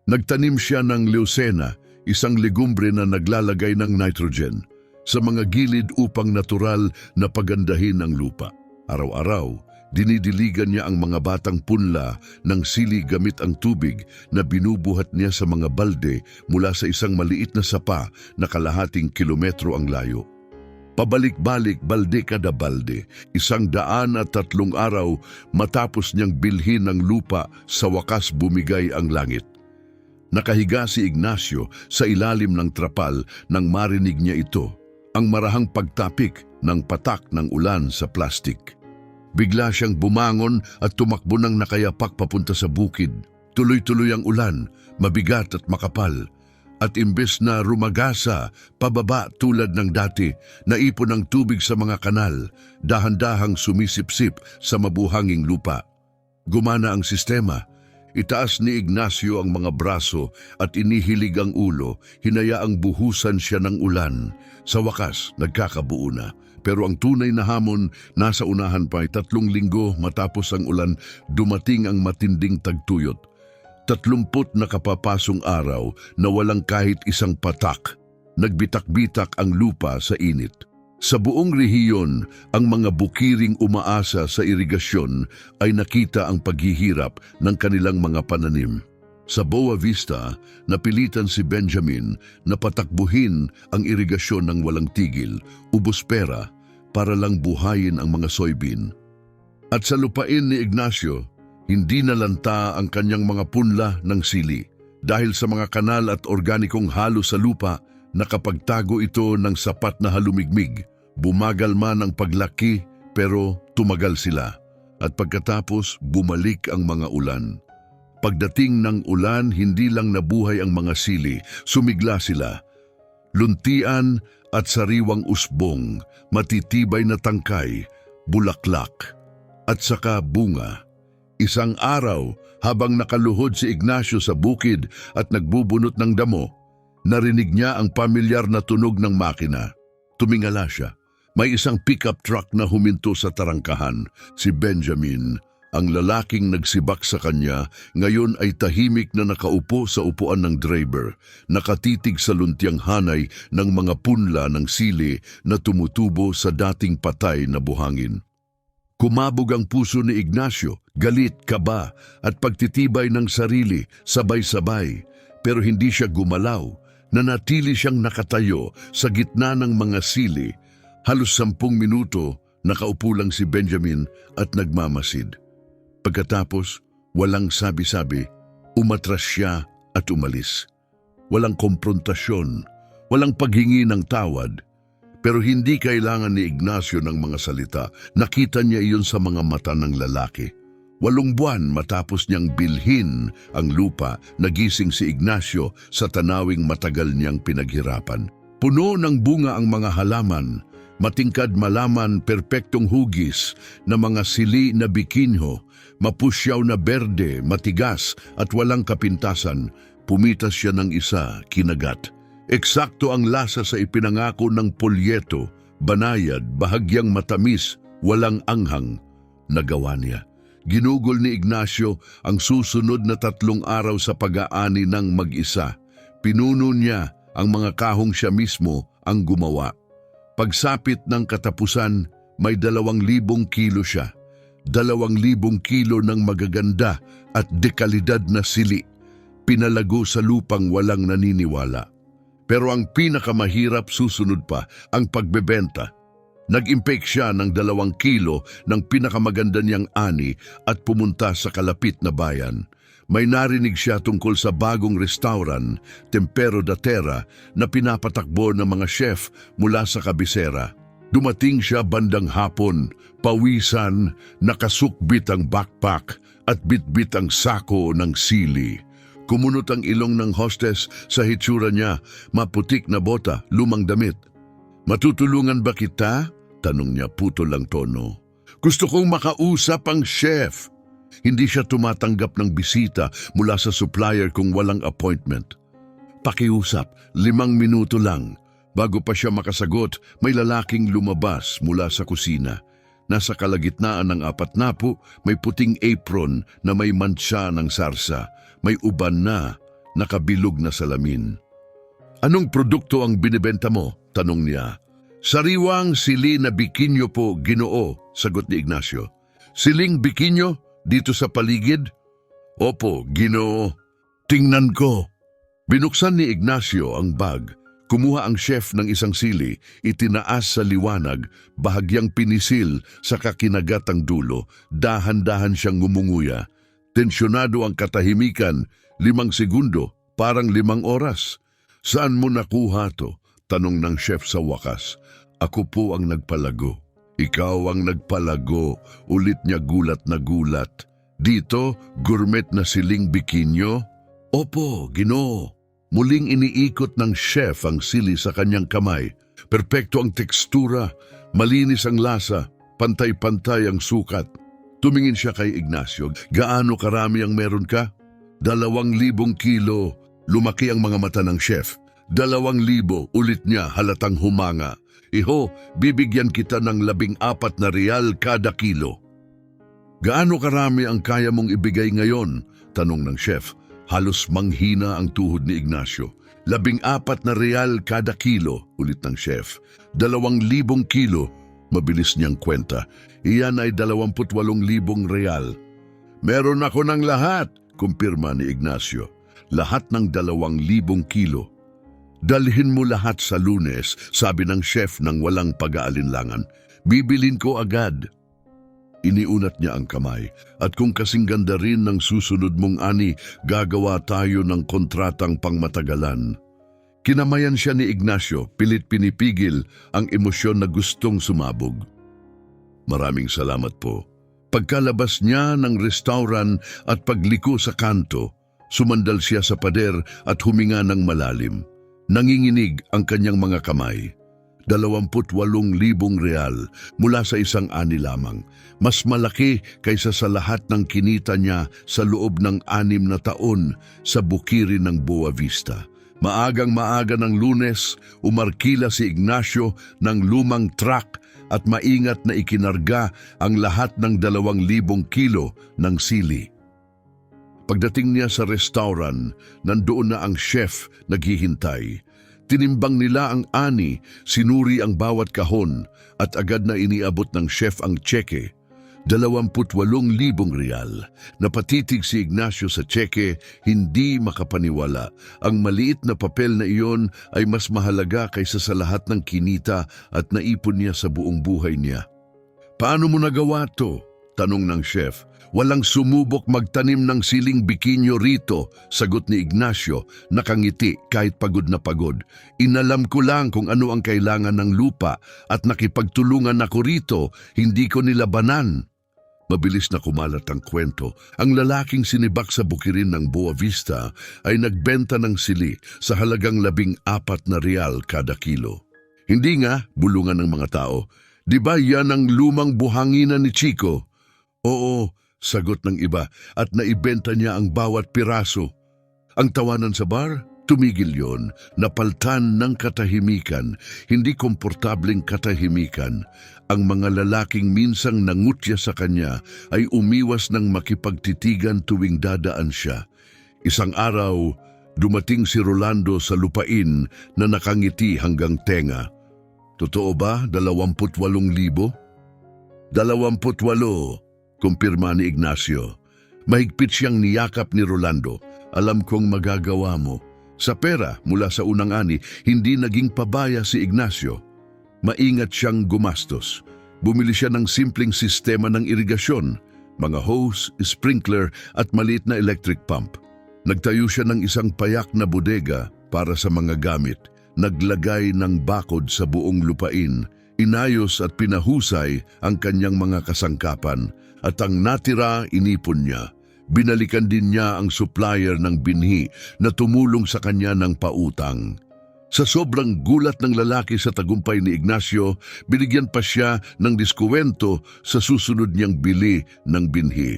Speaker 1: Nagtanim siya ng leucena, isang legumbre na naglalagay ng nitrogen, sa mga gilid upang natural na pagandahin ang lupa. Araw-araw, dinidiligan niya ang mga batang punla ng sili gamit ang tubig na binubuhat niya sa mga balde mula sa isang maliit na sapa na kalahating kilometro ang layo. Pabalik-balik, balde kada balde, 103 araw matapos niyang bilhin ng lupa, sa wakas bumigay ang langit. Nakahiga si Ignacio sa ilalim ng trapal nang marinig niya ito, ang marahang pagtapik ng patak ng ulan sa plastik. Bigla siyang bumangon at tumakbo ng nakayapak papunta sa bukid. Tuloy-tuloy ang ulan, mabigat at makapal. At imbes na rumagasa, pababa tulad ng dati, naipon ang tubig sa mga kanal, dahan-dahang sumisipsip sa mabuhanging lupa. Gumana ang sistema. Itaas ni Ignacio ang mga braso at inihilig ang ulo, hinayaang buhusan siya ng ulan. Sa wakas, nagkakabuo na. Pero ang tunay na hamon, nasa unahan pa. 3 linggo matapos ang ulan, dumating ang matinding tagtuyot. 30 na kapapasong araw na walang kahit isang patak. Nagbitak-bitak ang lupa sa init. Sa buong rehiyon, ang mga bukiring umaasa sa irigasyon ay nakita ang paghihirap ng kanilang mga pananim. Sa Boa Vista, napilitan si Benjamin na patakbuhin ang irigasyon ng walang tigil, ubos pera, para lang buhayin ang mga soybean. At sa lupain ni Ignacio, hindi nalanta ang kanyang mga punla ng sili. Dahil sa mga kanal at organikong halo sa lupa, nakapagtago ito ng sapat na halumigmig. Bumagal man ang paglaki, pero tumagal sila. At pagkatapos, bumalik ang mga ulan. Pagdating ng ulan, hindi lang nabuhay ang mga sili, sumigla sila. Luntian at sariwang usbong, matitibay na tangkay, bulaklak, at saka bunga. Isang araw, habang nakaluhod si Ignacio sa bukid at nagbubunot ng damo, narinig niya ang pamilyar na tunog ng makina. Tumingala siya. May isang pickup truck na huminto sa tarangkahan. Si Benjamin, ang lalaking nagsibak sa kanya, ngayon ay tahimik na nakaupo sa upuan ng driver, nakatitig sa luntiang hanay ng mga punla ng sili na tumutubo sa dating patay na buhangin. Kumabog ang puso ni Ignacio, galit, kaba at pagtitibay ng sarili, sabay-sabay. Pero hindi siya gumalaw, nanatili siyang nakatayo sa gitna ng mga sili. Halos 10 minuto, nakaupo lang si Benjamin at nagmamasid. Pagkatapos, walang sabi-sabi, umatras siya at umalis. Walang komprontasyon, walang paghingi ng tawad. Pero hindi kailangan ni Ignacio ng mga salita. Nakita niya iyon sa mga mata ng lalaki. 8 buwan matapos niyang bilhin ang lupa, nagising si Ignacio sa tanawing matagal niyang pinaghirapan. Puno ng bunga ang mga halaman, matingkad malaman, perpektong hugis na mga sili na bikinho, mapusyaw na berde, matigas at walang kapintasan. Pumitas siya ng isa, kinagat. Eksakto ang lasa sa ipinangako ng polyeto, banayad, bahagyang matamis, walang anghang. Nagawa niya. Ginugol ni Ignacio ang susunod na 3 araw sa pag-aani ng mag-isa. Pinuno niya ang mga kahong siya mismo ang gumawa. Pagsapit ng katapusan, may 2,000 kilo siya. 2,000 kilo ng magaganda at dekalidad na sili. Pinalago sa lupang walang naniniwala. Pero ang pinakamahirap susunod pa, ang pagbebenta. Nag-impake siya ng 2 kilo ng pinakamaganda niyang ani at pumunta sa kalapit na bayan. May narinig siya tungkol sa bagong restaurant, Tempero da Terra, na pinapatakbo ng mga chef mula sa kabisera. Dumating siya bandang hapon, pawisan, nakasukbit ang backpack at bitbit ang sako ng sili. Kumunot ang ilong ng hostess sa hitsura niya, maputik na bota, lumang damit. "Matutulungan ba kita?" tanong niya, putol ang tono. "Gusto kong makausap ang chef." Hindi siya tumatanggap ng bisita mula sa supplier kung walang appointment. "Pakiusap, 5 minuto lang." Bago pa siya makasagot, may lalaking lumabas mula sa kusina. Nasa kalagitnaan ng 40, may puting apron na may mantsa ng sarsa. May uban na, nakabilog na salamin. "Anong produkto ang binibenta mo?" tanong niya. "Sariwang sili na bikinyo po, Ginoo," sagot ni Ignacio. "Siling bikinyo? Dito sa paligid?" "Opo, Ginoo." "Tingnan ko." Binuksan ni Ignacio ang bag. Kumuha ang chef ng isang sili, itinaas sa liwanag, bahagyang pinisil sa kakinagatang dulo. Dahan-dahan siyang ngumunguya. Tensyonado ang katahimikan, 5 segundo, parang 5 oras. "Saan mo nakuha to?" tanong ng chef sa wakas. "Ako po ang nagpalago." "Ikaw ang nagpalago," ulit niya gulat na gulat. "Dito, gourmet na siling bikinyo?" "Opo, Ginoo." Muling iniikot ng chef ang sili sa kanyang kamay. Perpekto ang tekstura, malinis ang lasa, pantay-pantay ang sukat. Tumingin siya kay Ignacio. "Gaano karami ang meron ka?" 2,000 kilo. Lumaki ang mga mata ng chef. 2,000, ulit niya halatang humanga. "Iho, bibigyan kita ng 14 na real kada kilo." "Gaano karami ang kaya mong ibigay ngayon?" tanong ng chef. Halos manghina ang tuhod ni Ignacio. 14 na real kada kilo, ulit ng chef. 2,000 kilo, mabilis niyang kwenta. Iyan ay 28,000 real. "Meron ako ng lahat," kumpirma ni Ignacio. "Lahat ng 2,000 kilo. Dalhin mo lahat sa Lunes," sabi ng chef ng walang pag-aalinlangan. "Bibilin ko agad." Iniunat niya ang kamay. "At kung kasing ganda rin ng susunod mong ani, gagawa tayo ng kontratang pangmatagalan." Kinamayan siya ni Ignacio, pilit pinipigil ang emosyon na gustong sumabog. "Maraming salamat po." Pagkalabas niya ng restaurant at pagliko sa kanto, sumandal siya sa pader at huminga ng malalim. Nanginginig ang kanyang mga kamay. 28,000 real mula sa isang ani lamang. Mas malaki kaysa sa lahat ng kinita niya sa loob ng 6 na taon sa bukirin ng Boa Vista. Maagang-maaga ng Lunes, umarkila si Ignacio ng lumang truck at maingat na ikinarga ang lahat ng 2,000 kilo ng sili. Pagdating niya sa restaurant, nandoon na ang chef naghihintay. Tinimbang nila ang ani, sinuri ang bawat kahon at agad na iniabot ng chef ang tseke. 28,000 real. Napatitig si Ignacio sa tseke, hindi makapaniwala. Ang maliit na papel na iyon ay mas mahalaga kaysa sa lahat ng kinita at naipon niya sa buong buhay niya. "Paano mo nagawa to?" tanong ng chef. "Walang sumubok magtanim ng siling bikinyo rito," sagot ni Ignacio, nakangiti kahit pagod na pagod. "Inalam ko lang kung ano ang kailangan ng lupa at nakipagtulungan ako rito, hindi ko nilabanan." Mabilis na kumalat ang kwento. Ang lalaking sinibak sa bukirin ng Boa Vista ay nagbenta ng sili sa halagang 14 na real kada kilo. "Hindi nga," bulungan ng mga tao. "Di ba yan ang lumang buhanginan ni Chico?" "Oo," sagot ng iba, "at naibenta niya ang bawat piraso." Ang tawanan sa bar, tumigil yon, napaltan ng katahimikan, hindi komportableng katahimikan. Ang mga lalaking minsang nangutya sa kanya ay umiwas ng makipagtitigan tuwing dadaan siya. Isang araw, dumating si Rolando sa lupain na nakangiti hanggang tenga. "Totoo ba, 28,000? 28, kumpirma ni Ignacio. Mahigpit siyang niyakap ni Rolando. "Alam kong magagawa mo." Sa pera mula sa unang ani, hindi naging pabaya si Ignacio. Maingat siyang gumastos. Bumili siya ng simpleng sistema ng irigasyon, mga hose, sprinkler at maliit na electric pump. Nagtayo siya ng isang payak na bodega para sa mga gamit. Naglagay ng bakod sa buong lupain. Inayos at pinahusay ang kanyang mga kasangkapan at ang natira inipon niya. Binalikan din niya ang supplier ng binhi na tumulong sa kanya ng pautang. Sa sobrang gulat ng lalaki sa tagumpay ni Ignacio, binigyan pa siya ng diskuwento sa susunod niyang bili ng binhi.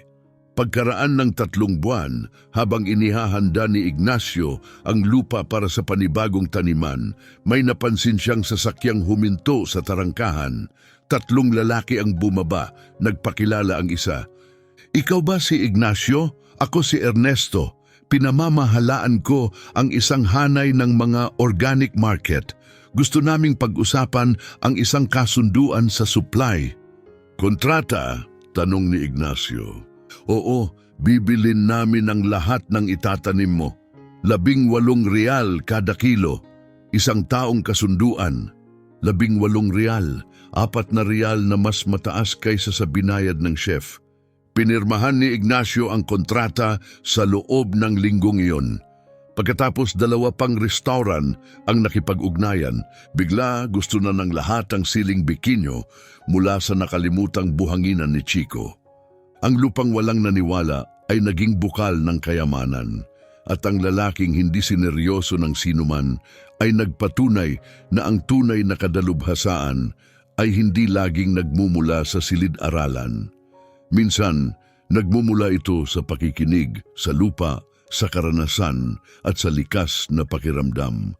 Speaker 1: Pagkaraan ng 3 buwan, habang inihahanda ni Ignacio ang lupa para sa panibagong taniman, may napansin siyang sasakyang huminto sa tarangkahan. Tatlong lalaki ang bumaba, nagpakilala ang isa. Ikaw ba si Ignacio? Ako si Ernesto. Pinamamahalaan ko ang isang hanay ng mga organic market. Gusto naming pag-usapan ang isang kasunduan sa supply. Kontrata? Tanong ni Ignacio. Oo, bibilin namin ang lahat ng itatanim mo. 18 real kada kilo. Isang taong kasunduan. 18 real. 4 na real na mas mataas kaysa sa binayad ng chef. Pinirmahan ni Ignacio ang kontrata sa loob ng linggong iyon. Pagkatapos 2 pang restaurant ang nakipag-ugnayan, bigla gusto na ng lahat ang siling bikinyo mula sa nakalimutang buhanginan ni Chico. Ang lupang walang naniwala ay naging bukal ng kayamanan at ang lalaking hindi sineryoso ng sinuman ay nagpatunay na ang tunay na kadalubhasaan ay hindi laging nagmumula sa silid-aralan. Minsan, nagmumula ito sa pakikinig, sa lupa, sa karanasan at sa likas na pakiramdam.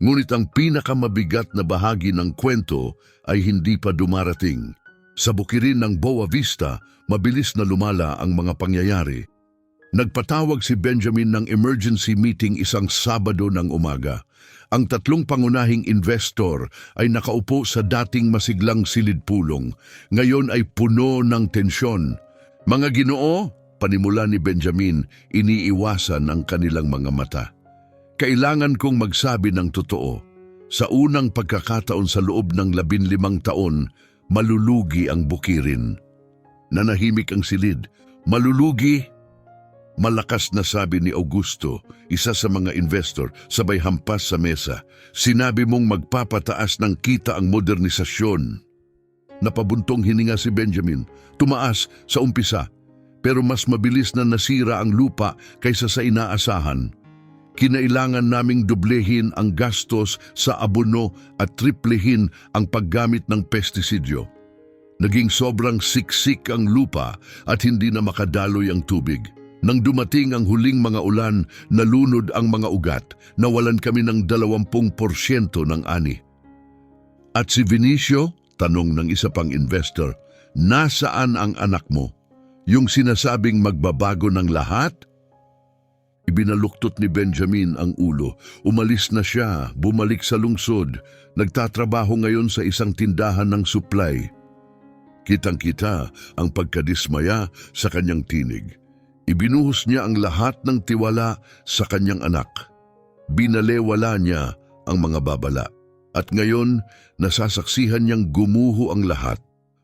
Speaker 1: Ngunit ang pinakamabigat na bahagi ng kwento ay hindi pa dumarating. Sa bukirin ng Boa Vista, mabilis na lumala ang mga pangyayari. Nagpatawag si Benjamin ng emergency meeting isang Sabado ng umaga. Ang 3 pangunahing investor ay nakaupo sa dating masiglang silid-pulong. Ngayon ay puno ng tensyon. Mga Ginoo, panimula ni Benjamin, iniiwasan ang kanilang mga mata. Kailangan kong magsabi ng totoo. Sa unang pagkakataon sa loob ng 15 taon, malulugi ang bukirin. Nanahimik ang silid. Malulugi? Malakas na sabi ni Augusto, isa sa mga investor, sabay hampas sa mesa. Sinabi mong magpapataas ng kita ang modernisasyon. Napabuntong hininga si Benjamin. Tumaas sa umpisa, pero mas mabilis na nasira ang lupa kaysa sa inaasahan. Kinailangan naming dublehin ang gastos sa abono at triplehin ang paggamit ng pestisidyo. Naging sobrang siksik ang lupa at hindi na makadaloy ang tubig. Nang dumating ang huling mga ulan, nalunod ang mga ugat, nawalan kami ng 20% ng ani. At si Vinicio, tanong ng isa pang investor, nasaan ang anak mo? Yung sinasabing magbabago ng lahat? Ibinaluktot ni Benjamin ang ulo. Umalis na siya, bumalik sa lungsod. Nagtatrabaho ngayon sa isang tindahan ng supply. Kitang-kita ang pagkadismaya sa kanyang tinig. Ibinuhos niya ang lahat ng tiwala sa kanyang anak. Binalewala niya ang mga babala. At ngayon, nasasaksihan niyang gumuho ang lahat.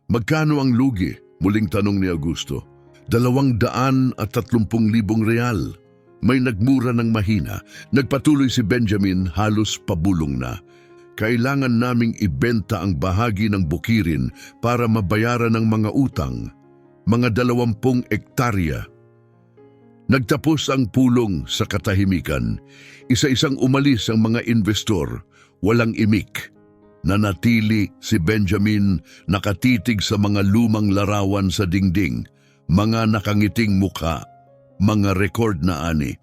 Speaker 1: Magkano ang lugi? Muling tanong ni Augusto. 230,000 real. May nagmura ng mahina. Nagpatuloy si Benjamin, halos pabulong na. Kailangan naming ibenta ang bahagi ng bukirin para mabayaran ng mga utang. Mga 20 hektarya. Nagtapos ang pulong sa katahimikan. Isa-isang umalis ang mga investor, walang imik. Nanatili si Benjamin nakatitig sa mga lumang larawan sa dingding, mga nakangiting mukha, mga record na ani.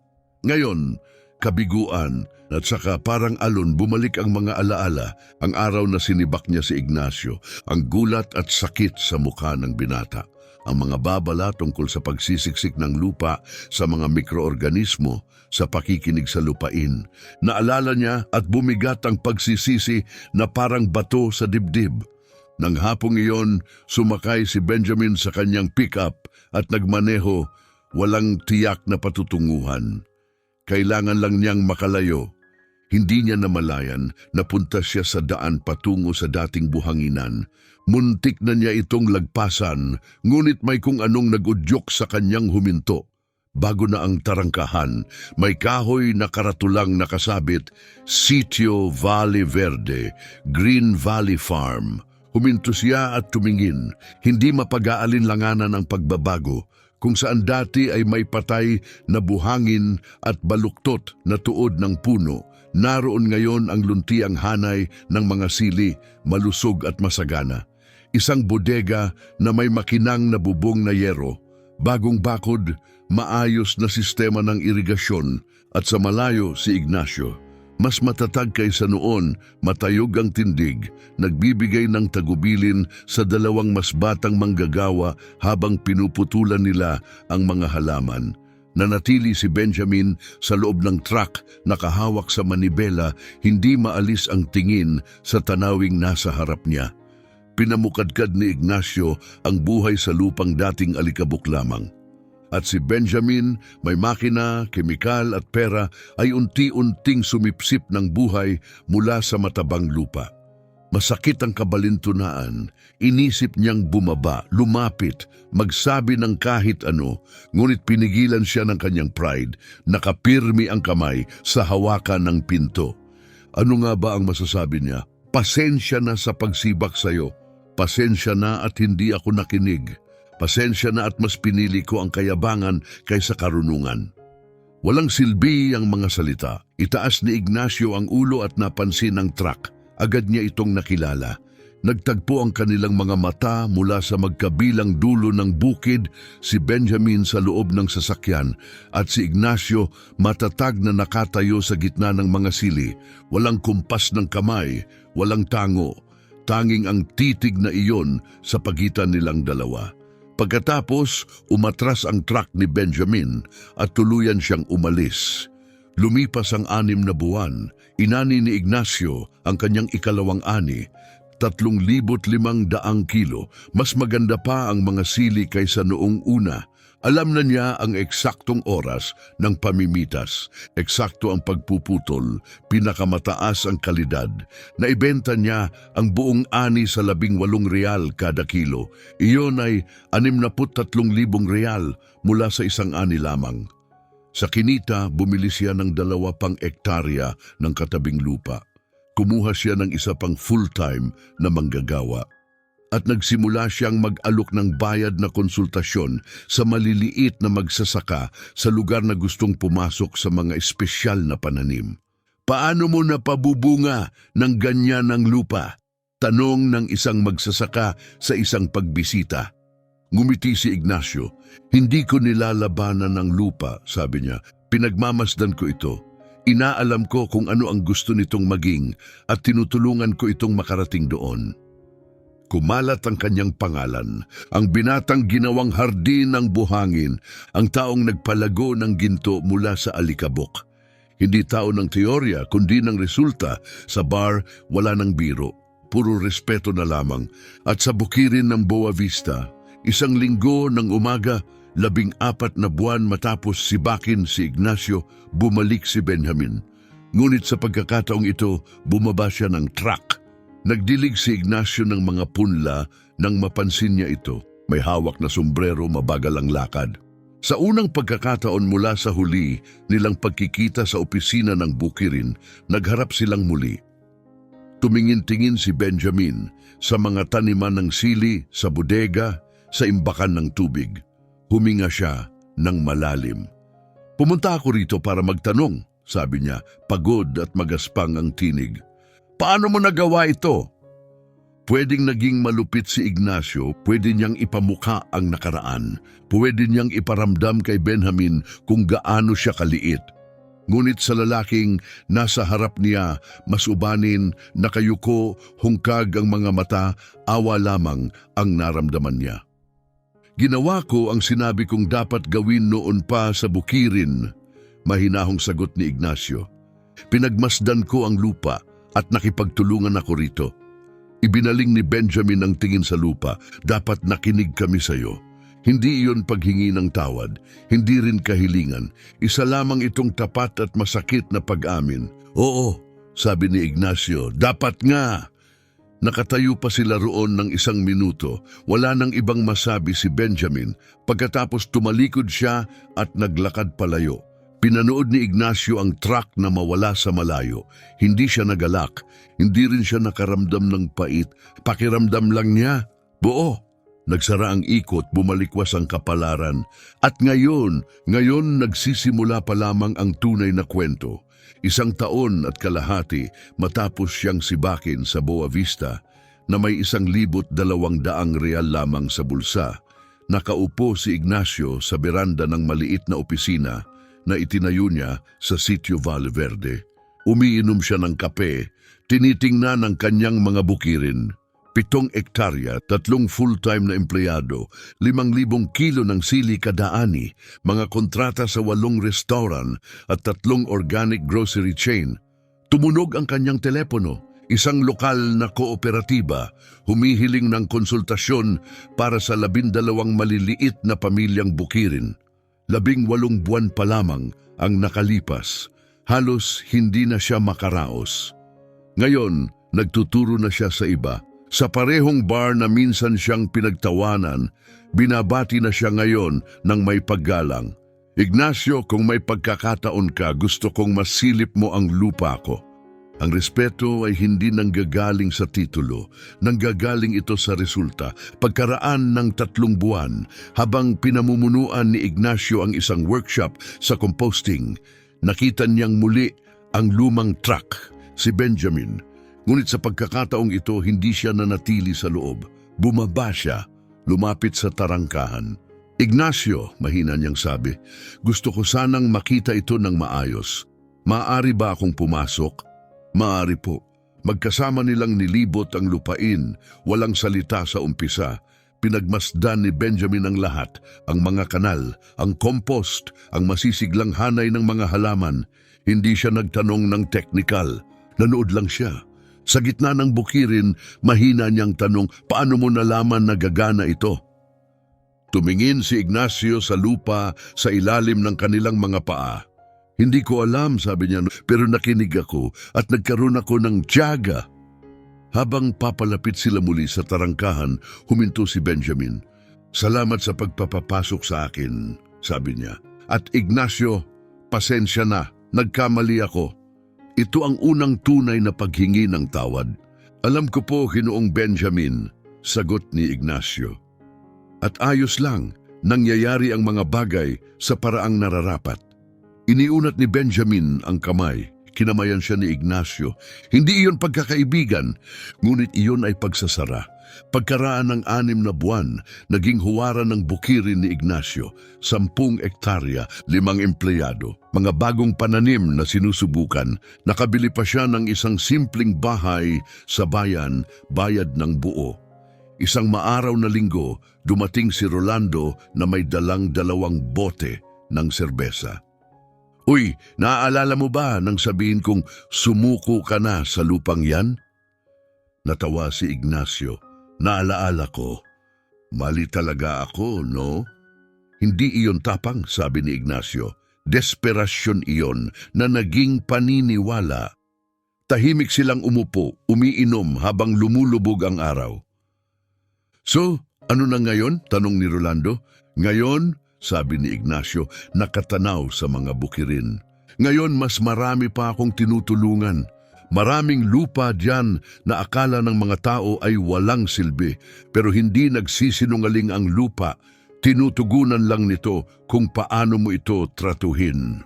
Speaker 1: Ngayon, kabiguan at saka parang alon bumalik ang mga alaala, ang araw na sinibak niya si Ignacio, ang gulat at sakit sa mukha ng binata. Ang mga babala tungkol sa pagsisiksik ng lupa sa mga mikroorganismo sa pakikinig sa lupain. Naalala niya at bumigat ang pagsisisi na parang bato sa dibdib. Nang hapong iyon, sumakay si Benjamin sa kanyang pick-up at nagmaneho, walang tiyak na patutunguhan. Kailangan lang niyang makalayo. Hindi niya namalayan, napunta siya sa daan patungo sa dating buhanginan. Muntik na niya itong lagpasan, ngunit may kung anong nagudyok sa kanyang huminto. Bago na ang tarangkahan, may kahoy na karatulang nakasabit, Sitio Valle Verde, Green Valley Farm. Huminto siya at tumingin, hindi mapag-aalinlanganan ang pagbabago. Kung saan dati ay may patay na buhangin at baluktot na tuod ng puno, naroon ngayon ang luntiang hanay ng mga sili, malusog at masagana. Isang bodega na may makinang na bubong na yero, bagong bakod, maayos na sistema ng irigasyon at sa malayo si Ignacio. Mas matatag kaysa noon, matayog ang tindig, nagbibigay ng tagubilin sa dalawang mas batang manggagawa habang pinuputulan nila ang mga halaman. Nanatili si Benjamin sa loob ng truck, nakahawak sa manibela, hindi maalis ang tingin sa tanawing nasa harap niya. Pinamukadkad ni Ignacio ang buhay sa lupang dating alikabok lamang. At si Benjamin, may makina, kemikal at pera, ay unti-unting sumipsip ng buhay mula sa matabang lupa. Masakit ang kabalintunaan, inisip niyang bumaba, lumapit, magsabi ng kahit ano, ngunit pinigilan siya ng kanyang pride, nakapirmi ang kamay sa hawakan ng pinto. Ano nga ba ang masasabi niya? Pasensya na sa pagsibak sa'yo. Pasensya na at hindi ako nakinig. Pasensya na at mas pinili ko ang kayabangan kaysa karunungan. Walang silbi ang mga salita. Itaas ni Ignacio ang ulo at napansin ang truck. Agad niya itong nakilala. Nagtagpo ang kanilang mga mata mula sa magkabilang dulo ng bukid, si Benjamin sa loob ng sasakyan at si Ignacio matatag na nakatayo sa gitna ng mga sili. Walang kumpas ng kamay, walang tango. Tanging ang titig na iyon sa pagitan nilang dalawa. Pagkatapos, umatras ang truck ni Benjamin at tuluyan siyang umalis. Lumipas ang 6 na buwan, inani ni Ignacio ang kanyang ikalawang ani, 3,500 kilo. Mas maganda pa ang mga sili kaysa noong una. Alam na niya ang eksaktong oras ng pamimitas, eksakto ang pagpuputol, pinakamataas ang kalidad. Naibenta niya ang buong ani sa 18 real kada kilo. Iyon ay 63,000 real mula sa isang ani lamang. Sa kinita, bumili siya ng 2 pang ektarya ng katabing lupa. Kumuha siya ng isa pang full-time na manggagawa. At nagsimula siyang mag-alok ng bayad na konsultasyon sa maliliit na magsasaka sa lugar na gustong pumasok sa mga espesyal na pananim. Paano mo napabubunga ng ganyan ang lupa? Tanong ng isang magsasaka sa isang pagbisita. Ngumiti si Ignacio. Hindi ko nilalabanan ng lupa, sabi niya. Pinagmamasdan ko ito. Inaalam ko kung ano ang gusto nitong maging at tinutulungan ko itong makarating doon. Kumalat ang kanyang pangalan, ang binatang ginawang hardin ng buhangin, ang taong nagpalago ng ginto mula sa alikabok. Hindi tao ng teorya, kundi ng resulta. Sa bar, wala ng biro. Puro respeto na lamang. At sa bukirin ng Boa Vista, 1 linggo ng umaga, 14 na buwan matapos sibakin si Ignacio, bumalik si Benjamin. Ngunit sa pagkakataong ito, bumaba siya ng truck. Nagdilig si Ignacio ng mga punla nang mapansin niya ito. May hawak na sombrero, mabagal ang lakad. Sa unang pagkakataon mula sa huli nilang pagkikita sa opisina ng bukirin, nagharap silang muli. Tumingin-tingin si Benjamin sa mga taniman ng sili, sa bodega, sa imbakan ng tubig. Huminga siya ng malalim. Pumunta ako rito para magtanong, sabi niya, pagod at magaspang ang tinig. Paano mo nagawa ito? Pwedeng naging malupit si Ignacio, pwede niyang ipamukha ang nakaraan, pwede niyang iparamdam kay Benjamin kung gaano siya kaliit. Ngunit sa lalaking nasa harap niya, mas ubanin, nakayuko, hungkag ang mga mata, awa lamang ang naramdaman niya. Ginawa ko ang sinabi kong dapat gawin noon pa sa bukirin, mahinahong sagot ni Ignacio. Pinagmasdan ko ang lupa at nakipagtulungan ako rito. Ibinaling ni Benjamin ang tingin sa lupa, dapat nakinig kami sa iyo. Hindi iyon paghingi ng tawad, hindi rin kahilingan. Isa lamang itong tapat at masakit na pag-amin. Oo, sabi ni Ignacio, dapat nga. Nakatayo pa sila roon ng 1 minuto. Wala nang ibang masabi si Benjamin. Pagkatapos tumalikod siya at naglakad palayo. Pinanood ni Ignacio ang truck na mawala sa malayo. Hindi siya nagalak. Hindi rin siya nakaramdam ng pait. Pakiramdam lang niya. Buo. Nagsara ang ikot, bumalikwas ang kapalaran. At ngayon nagsisimula pa lamang ang tunay na kwento. 1 taon at kalahati matapos siyang sibakin sa Boa Vista na may 1,200 real lamang sa bulsa. Nakaupo si Ignacio sa beranda ng maliit na opisina na itinayo niya sa Sitio Valverde. Umiinom siya ng kape, tinitingnan ang kanyang mga bukirin. 7 ektarya, 3 full-time na empleyado, 5,000 kilo ng sili kada ani, mga kontrata sa 8 restaurant at 3 organic grocery chain. Tumunog ang kanyang telepono. Isang lokal na kooperatiba humihiling ng konsultasyon para sa 12 maliliit na pamilyang bukirin. 18 buwan pa lamang ang nakalipas. Halos hindi na siya makaraos. Ngayon, nagtuturo na siya sa iba. Sa parehong bar na minsan siyang pinagtawanan, binabati na siya ngayon ng may paggalang. Ignacio, kung may pagkakataon ka, gusto kong masilip mo ang lupa ko. Ang respeto ay hindi nanggagaling sa titulo, nanggagaling ito sa resulta. Pagkaraan ng 3 buwan, habang pinamumunuan ni Ignacio ang isang workshop sa composting, nakita niyang muli ang lumang truck, si Benjamin. Ngunit sa pagkakataong ito, hindi siya nanatili sa loob. Bumaba siya, lumapit sa tarangkahan. Ignacio, mahina niyang sabi, gusto ko sanang makita ito ng maayos. Maaari ba akong pumasok? Maaari po. Magkasama nilang nilibot ang lupain, walang salita sa umpisa. Pinagmasdan ni Benjamin ang lahat, ang mga kanal, ang compost, ang masisiglang hanay ng mga halaman. Hindi siya nagtanong ng technical, nanood lang siya. Sa gitna ng bukirin, mahina niyang tanong, paano mo nalaman na gagana ito? Tumingin si Ignacio sa lupa sa ilalim ng kanilang mga paa. Hindi ko alam, sabi niya, pero nakinig ako at nagkaroon ako ng tiyaga. Habang papalapit sila muli sa tarangkahan, huminto si Benjamin. Salamat sa pagpapapasok sa akin, sabi niya. At Ignacio, pasensya na, nagkamali ako. Ito ang unang tunay na paghingi ng tawad. Alam ko po, Ginoong Benjamin, sagot ni Ignacio. At ayos lang, nangyayari ang mga bagay sa paraang nararapat. Iniunat ni Benjamin ang kamay. Kinamayan siya ni Ignacio. Hindi iyon pagkakaibigan, ngunit iyon ay pagsasara. Pagkaraan ng 6 na buwan, naging huwaran ng bukirin ni Ignacio. 10 ektarya, 5 empleyado, mga bagong pananim na sinusubukan. Nakabili pa siya ng isang simpleng bahay sa bayan, bayad ng buo. Isang maaraw na linggo, dumating si Rolando na may dalang 2 bote ng serbesa. Uy, naaalala mo ba nang sabihin kong sumuko ka na sa lupang yan? Natawa si Ignacio. Naalaala ko. Mali talaga ako, no? Hindi iyon tapang, sabi ni Ignacio. Desperasyon iyon na naging paniniwala. Tahimik silang umupo, umiinom habang lumulubog ang araw. So, ano na ngayon? Tanong ni Rolando. Ngayon, sabi ni Ignacio, nakatanaw sa mga bukirin. Ngayon mas marami pa akong tinutulungan. Maraming lupa diyan na akala ng mga tao ay walang silbi, pero hindi nagsisinungaling ang lupa. Tinutugunan lang nito kung paano mo ito tratuhin.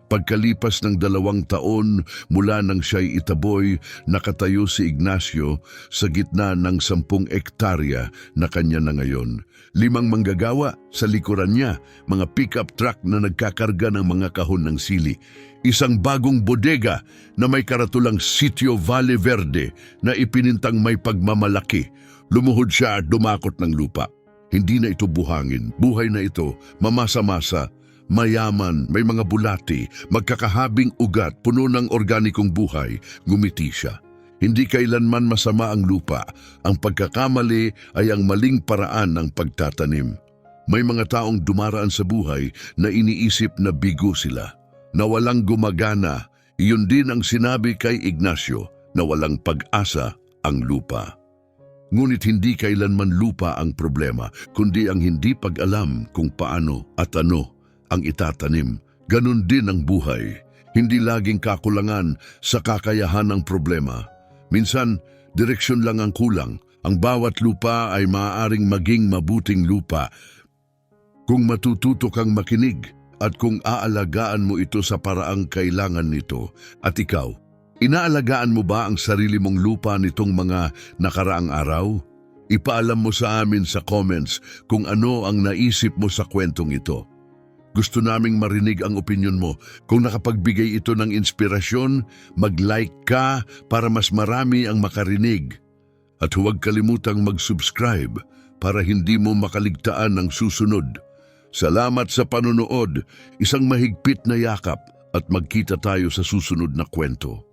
Speaker 1: Pagkalipas ng 2 taon mula nang siya'y itaboy, nakatayo si Ignacio sa gitna ng 10 ektarya na kanya na ngayon. 5 manggagawa sa likuran niya, mga pick-up truck na nagkakarga ng mga kahon ng sili. Isang bagong bodega na may karatulang Sitio Valle Verde na ipinintang may pagmamalaki. Lumuhod siya at dumakot ng lupa. Hindi na ito buhangin, buhay na ito, mamasa-masa. Mayaman, may mga bulati, magkakahabing ugat, puno ng organikong buhay, ngumiti siya. Hindi kailanman masama ang lupa, ang pagkakamali ay ang maling paraan ng pagtatanim. May mga taong dumaraan sa buhay na iniisip na bigo sila, na walang gumagana. Iyon din ang sinabi kay Ignacio, na walang pag-asa ang lupa. Ngunit hindi kailanman lupa ang problema, kundi ang hindi pag-alam kung paano at ano ang itatanim. Ganon din ang buhay. Hindi laging kakulangan sa kakayahan ng problema. Minsan, direksyon lang ang kulang. Ang bawat lupa ay maaaring maging mabuting lupa kung matututo kang makinig at kung aalagaan mo ito sa paraang kailangan nito. At ikaw, inaalagaan mo ba ang sarili mong lupa nitong mga nakaraang araw? Ipaalam mo sa amin sa comments kung ano ang naisip mo sa kwentong ito. Gusto naming marinig ang opinyon mo. Kung nakapagbigay ito ng inspirasyon, mag-like ka para mas marami ang makarinig. At huwag kalimutang mag-subscribe para hindi mo makaligtaan ng susunod. Salamat sa panonood, isang mahigpit na yakap at magkita tayo sa susunod na kwento.